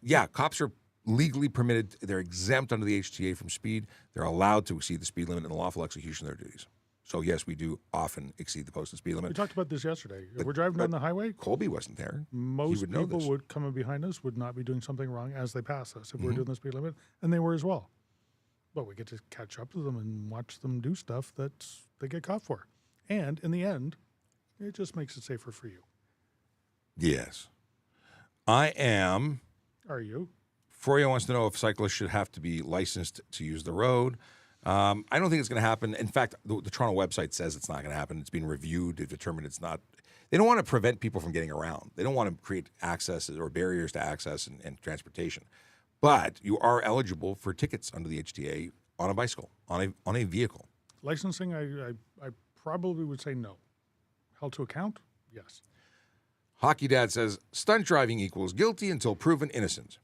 Yeah, cops are legally permitted. They're exempt under the HTA from speed. They're allowed to exceed the speed limit in the lawful execution of their duties. So, yes, we do often exceed the posted speed limit. We talked about this yesterday. We're driving down the highway. Colby wasn't there. Most know people this. would coming behind us would not be doing something wrong as they pass us if we're doing the speed limit, and they were as well. But we get to catch up to them and watch them do stuff that they get caught for. And in the end, it just makes it safer for you. Yes. I am. Are you? Froyo wants to know if cyclists should have to be licensed to use the road. I don't think it's going to happen. In fact, the Toronto website says it's not going to happen. It's been reviewed to determine it's not. They don't want to prevent people from getting around. They don't want to create accesses or barriers to access and transportation. But you are eligible for tickets under the HTA on a bicycle, on a vehicle. Licensing, I probably would say no. Held to account? Yes. Hockey Dad says stunt driving equals guilty until proven innocent.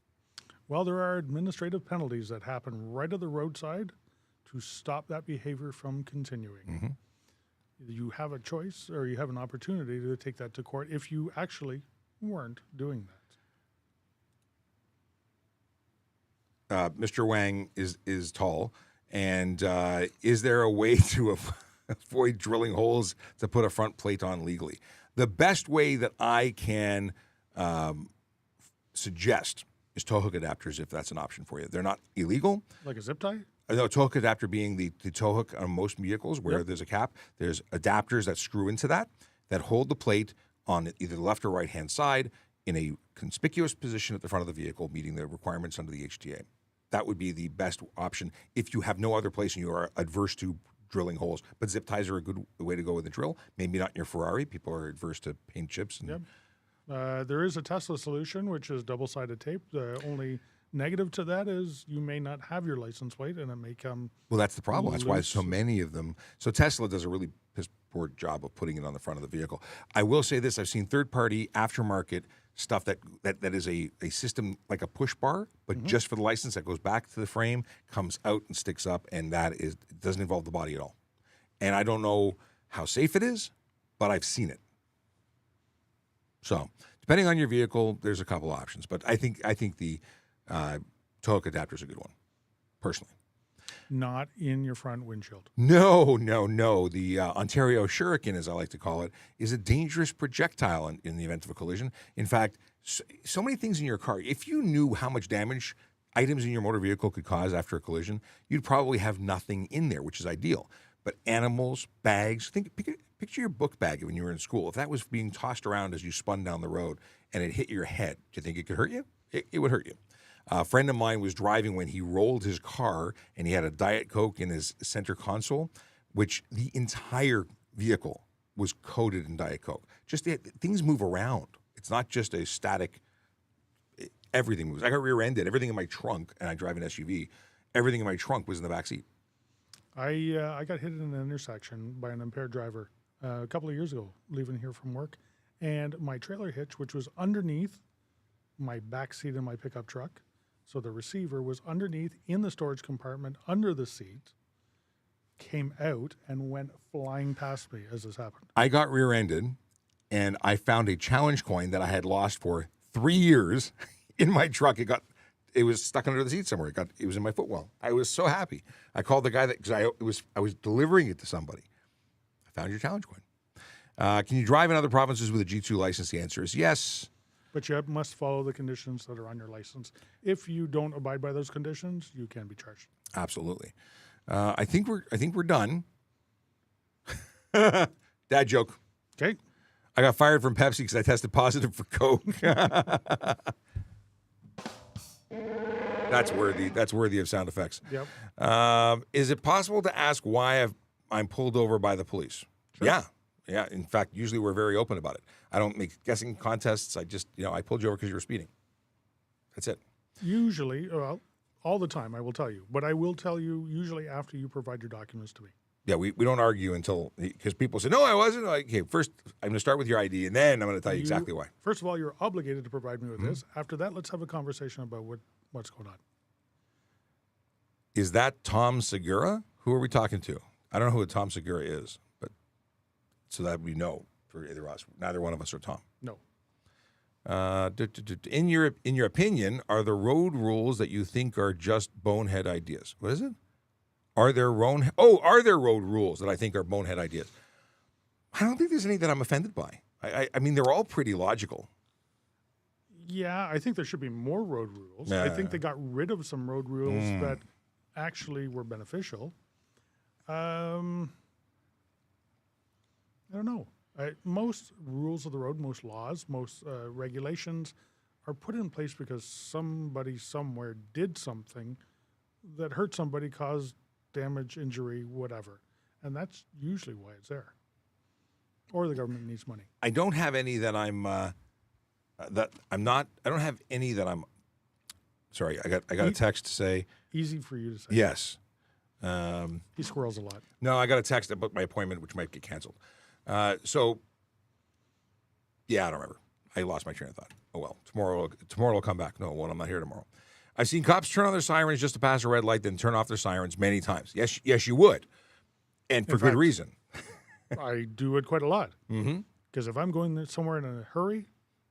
Well, there are administrative penalties that happen right at the roadside to stop that behavior from continuing. Mm-hmm. You have a choice, or you have an opportunity to take that to court if you actually weren't doing that. Mr. Wang is tall, and is there a way to avoid drilling holes to put a front plate on legally? The best way that I can suggest is tow hook adapters, if that's an option for you. They're not illegal. Like a zip tie? No, tow hook adapter being the tow hook on most vehicles where there's a cap. There's adapters that screw into that hold the plate on either the left or right-hand side in a conspicuous position at the front of the vehicle, meeting the requirements under the HTA. that would be the best option if you have no other place and you are adverse to drilling holes. But zip ties are a good way to go with a drill. Maybe not in your Ferrari. People are adverse to paint chips. And There is a Tesla solution, which is double-sided tape. The only negative to that is you may not have your license plate, and it may come. Well, that's the problem. That's why loose. so many of them. So Tesla does a really piss poor job of putting it on the front of the vehicle. I will say this: I've seen third-party aftermarket stuff that is a system like a push bar, but just for the license that goes back to the frame, comes out and sticks up, and it doesn't involve the body at all. And I don't know how safe it is, but I've seen it. So depending on your vehicle, there's a couple options, but I think the toe hook adapter is a good one, personally. Not in your front windshield. No. The Ontario Shuriken, as I like to call it, is a dangerous projectile in the event of a collision. In fact, so many things in your car. If you knew how much damage items in your motor vehicle could cause after a collision, you'd probably have nothing in there, which is ideal. But animals, bags, picture your book bag when you were in school. If that was being tossed around as you spun down the road and it hit your head, do you think it could hurt you? It would hurt you. A friend of mine was driving when he rolled his car, and he had a Diet Coke in his center console, which the entire vehicle was coated in Diet Coke. Things move around. It's not just a static, everything moves. I got rear-ended. Everything in my trunk, and I drive an SUV, everything in my trunk was in the back seat. I got hit in an intersection by an impaired driver a couple of years ago, leaving here from work, and my trailer hitch, which was underneath my back seat in my pickup truck, so the receiver was underneath in the storage compartment under the seat, came out and went flying past me as this happened. I got rear-ended, and I found a challenge coin that I had lost for 3 years in my truck. It was stuck under the seat somewhere. It was in my footwell. I was so happy. I called the guy because I was delivering it to somebody. I found your challenge coin. Can you drive in other provinces with a G2 license? The answer is yes. But you must follow the conditions that are on your license. If you don't abide by those conditions, you can be charged. Absolutely. I think we're done. Dad joke. Okay. I got fired from Pepsi because I tested positive for Coke. That's worthy of sound effects. Yep. Is it possible to ask why I'm pulled over by the police? Sure. Yeah. In fact, usually we're very open about it. I don't make guessing contests. I just, I pulled you over because you were speeding. That's it. Usually, well, all the time, I will tell you. But I will tell you usually after you provide your documents to me. Yeah, we don't argue until, because people say, no, I wasn't. Okay, first, I'm going to start with your ID, and then I'm going to tell you exactly why. First of all, you're obligated to provide me with this. After that, let's have a conversation about what's going on. Is that Tom Segura? Who are we talking to? I don't know who Tom Segura is, but so that we know for either us. Neither one of us are Tom. No. In your opinion, are the road rules that you think are just bonehead ideas? What is it? Are there road rules that I think are bonehead ideas? I don't think there's any that I'm offended by. I mean, they're all pretty logical. Yeah, I think there should be more road rules. I think they got rid of some road rules that actually were beneficial. I don't know. Most rules of the road, most laws, most regulations are put in place because somebody somewhere did something that hurt somebody, caused damage, injury, whatever. And that's usually why it's there. Or the government needs money. I don't have any that I don't have any that I'm. Sorry, I got a text to say. Easy for you to say. Yes. He squirrels a lot. No, I got a text about my appointment, which might get canceled. So, yeah, I don't remember. I lost my train of thought. Oh, well, tomorrow will come back. No, well, I'm not here tomorrow. I've seen cops turn on their sirens just to pass a red light, then turn off their sirens many times. Yes, you would. And for good reason. I do it quite a lot. Because if I'm going somewhere in a hurry,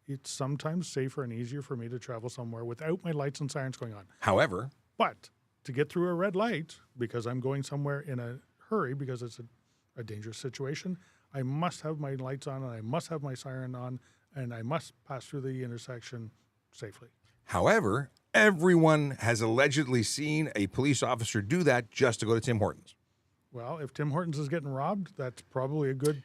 it's sometimes safer and easier for me to travel somewhere without my lights and sirens going on. However, but to get through a red light, because I'm going somewhere in a hurry, because it's a dangerous situation, I must have my lights on and I must have my siren on and I must pass through the intersection safely. However, everyone has allegedly seen a police officer do that just to go to Tim Hortons. Well, if Tim Hortons is getting robbed, that's probably a good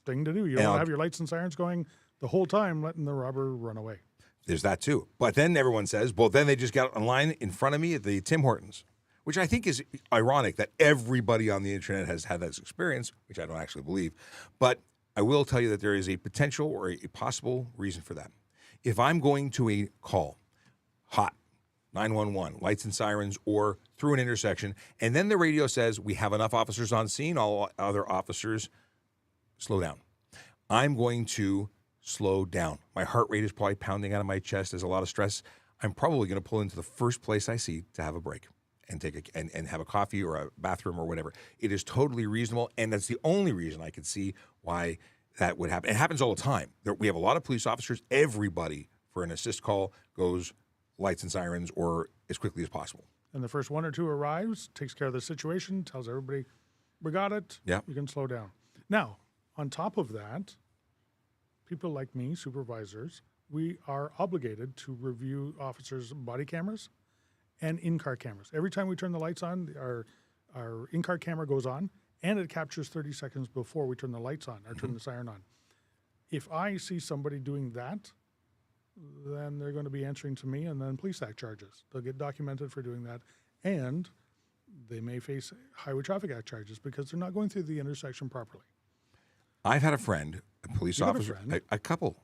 thing to do. You don't have your lights and sirens going the whole time, letting the robber run away. There's that too. But then everyone says, well, then they just got online in front of me at the Tim Hortons, which I think is ironic that everybody on the internet has had this experience, which I don't actually believe. But I will tell you that there is a potential or a possible reason for that. If I'm going to a call, hot, 911, lights and sirens, or through an intersection, and then the radio says we have enough officers on scene, all other officers slow down. I'm going to slow down. My heart rate is probably pounding out of my chest. There's a lot of stress. I'm probably going to pull into the first place I see to have a break and and have a coffee or a bathroom or whatever. It is totally reasonable, and that's the only reason I could see why that would happen. It happens all the time. We have a lot of police officers. Everybody for an assist call goes lights and sirens or as quickly as possible. And the first one or two arrives, takes care of the situation, tells everybody, we got it. Yeah. You can slow down. Now, on top of that, people like me, supervisors, we are obligated to review officers' body cameras and in-car cameras. Every time we turn the lights on, our in-car camera goes on, and it captures 30 seconds before we turn the lights on or turn the siren on. If I see somebody doing that, then they're going to be answering to me, and then police act charges. They'll get documented for doing that, and they may face Highway Traffic Act charges because they're not going through the intersection properly. I've had a friend, a police officer, a couple.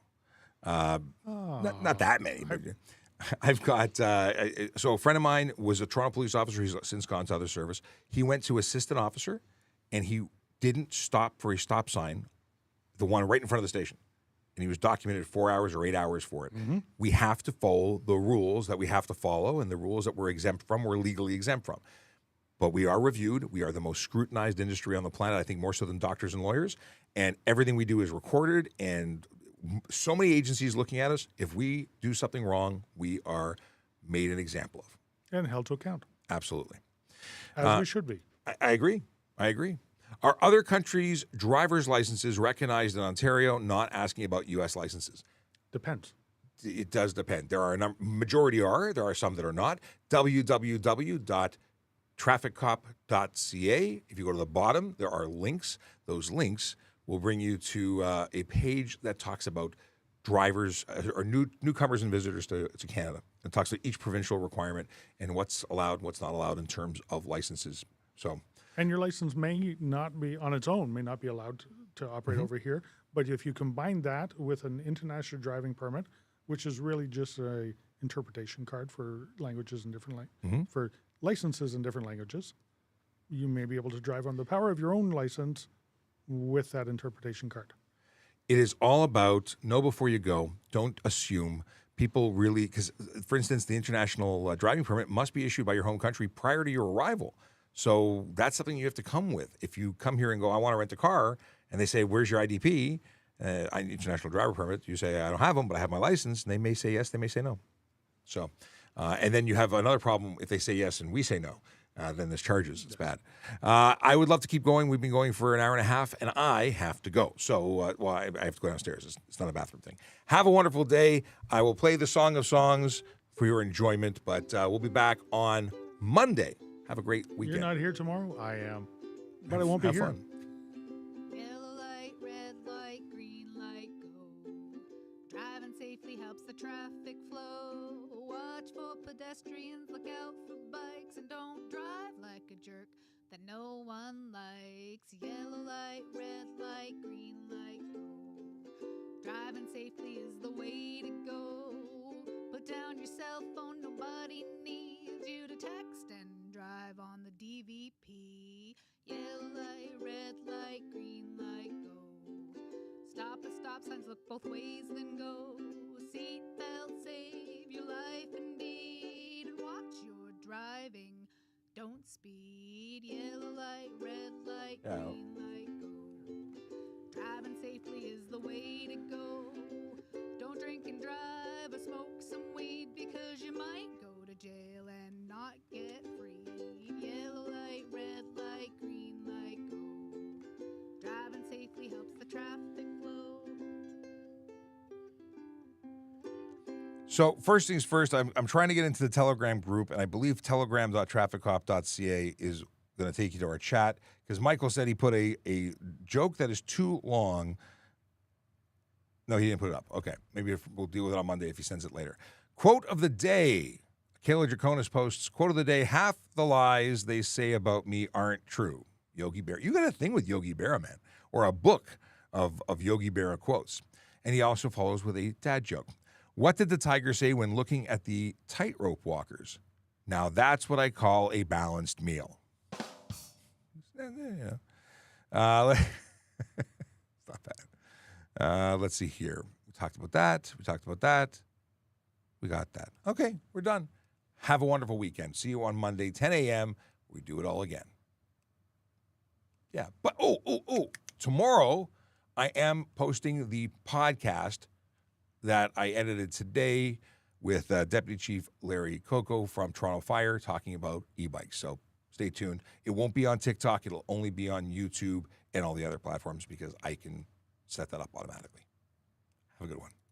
Not that many, but I've got, so a friend of mine was a Toronto police officer. He's since gone to other service. He went to assist an officer, and he didn't stop for a stop sign, the one right in front of the station. And he was documented 4 hours or 8 hours for it. Mm-hmm. We have to follow the rules that we have to follow, and the rules that we're exempt from, we're legally exempt from. But we are reviewed. We are the most scrutinized industry on the planet, I think more so than doctors and lawyers. And everything we do is recorded, and so many agencies looking at us. If we do something wrong, we are made an example of. And held to account. Absolutely. As we should be. I agree. Are other countries' driver's licenses recognized in Ontario, not asking about U.S. licenses? Depends. It does depend. There are majority are. There are some that are not. www.trafficcop.ca. If you go to the bottom, there are links. Those links will bring you to a page that talks about drivers or newcomers and visitors to Canada. It talks about each provincial requirement and what's allowed, what's not allowed in terms of licenses. So. And your license may not be, on its own, may not be allowed to operate over here. But if you combine that with an international driving permit, which is really just a interpretation card for languages in different for licenses in different languages, you may be able to drive on the power of your own license with that interpretation card. It is all about know before you go. Don't assume. People really, because for instance, the international driving permit must be issued by your home country prior to your arrival. So that's something you have to come with. If you come here and go, I want to rent a car, and they say, where's your IDP, international driver permit, you say, I don't have them, but I have my license, and they may say yes, they may say no. So, and then you have another problem if they say yes and we say no. Then there's charges. It's bad. I would love to keep going. We've been going for an hour and a half, and I have to go. So, I have to go downstairs. It's not a bathroom thing. Have a wonderful day. I will play the Song of Songs for your enjoyment, but we'll be back on Monday. Have a great weekend. You're not here tomorrow? I am. But I won't be here. Fun. Yellow light, red light, green light, go. Driving safely helps the traffic flow. Watch for pedestrians, look out for bikes, and don't drive like a jerk that no one likes. Yellow light, red light, green light, go. Driving safely is the way to go. Put down your cell phone, nobody needs you to text and drive on the DVP. Yellow light, red light, green light, go. Stop at stop signs, look both ways, then go. Seatbelt, save your life indeed. And watch your driving, don't speed. Yellow light, red light, green light, go. Driving safely is the way to go. Don't drink and drive or smoke some weed, because you might go to jail and not get free. Yellow light, red light, green light, go. Driving safely helps the traffic flow. So first things first, I'm trying to get into the Telegram group, and I believe telegram.trafficcop.ca is going to take you to our chat, because Michael said he put a joke that is too long No, he didn't put it up. Okay. Maybe we'll deal with it on Monday if he sends it later. Quote of the day. Kayla Draconis posts, quote of the day, half the lies they say about me aren't true. Yogi Berra. You got a thing with Yogi Berra, man, or a book of Yogi Berra quotes. And he also follows with a dad joke. What did the tiger say when looking at the tightrope walkers? Now that's what I call a balanced meal. Yeah. It's not bad. Let's see here. We talked about that. We got that. Okay, we're done. Have a wonderful weekend. See you on Monday, 10 a.m. We do it all again. Yeah, but tomorrow I am posting the podcast that I edited today with Deputy Chief Larry Coco from Toronto Fire talking about e-bikes. So stay tuned. It won't be on TikTok. It'll only be on YouTube and all the other platforms because I can set that up automatically. Have a good one.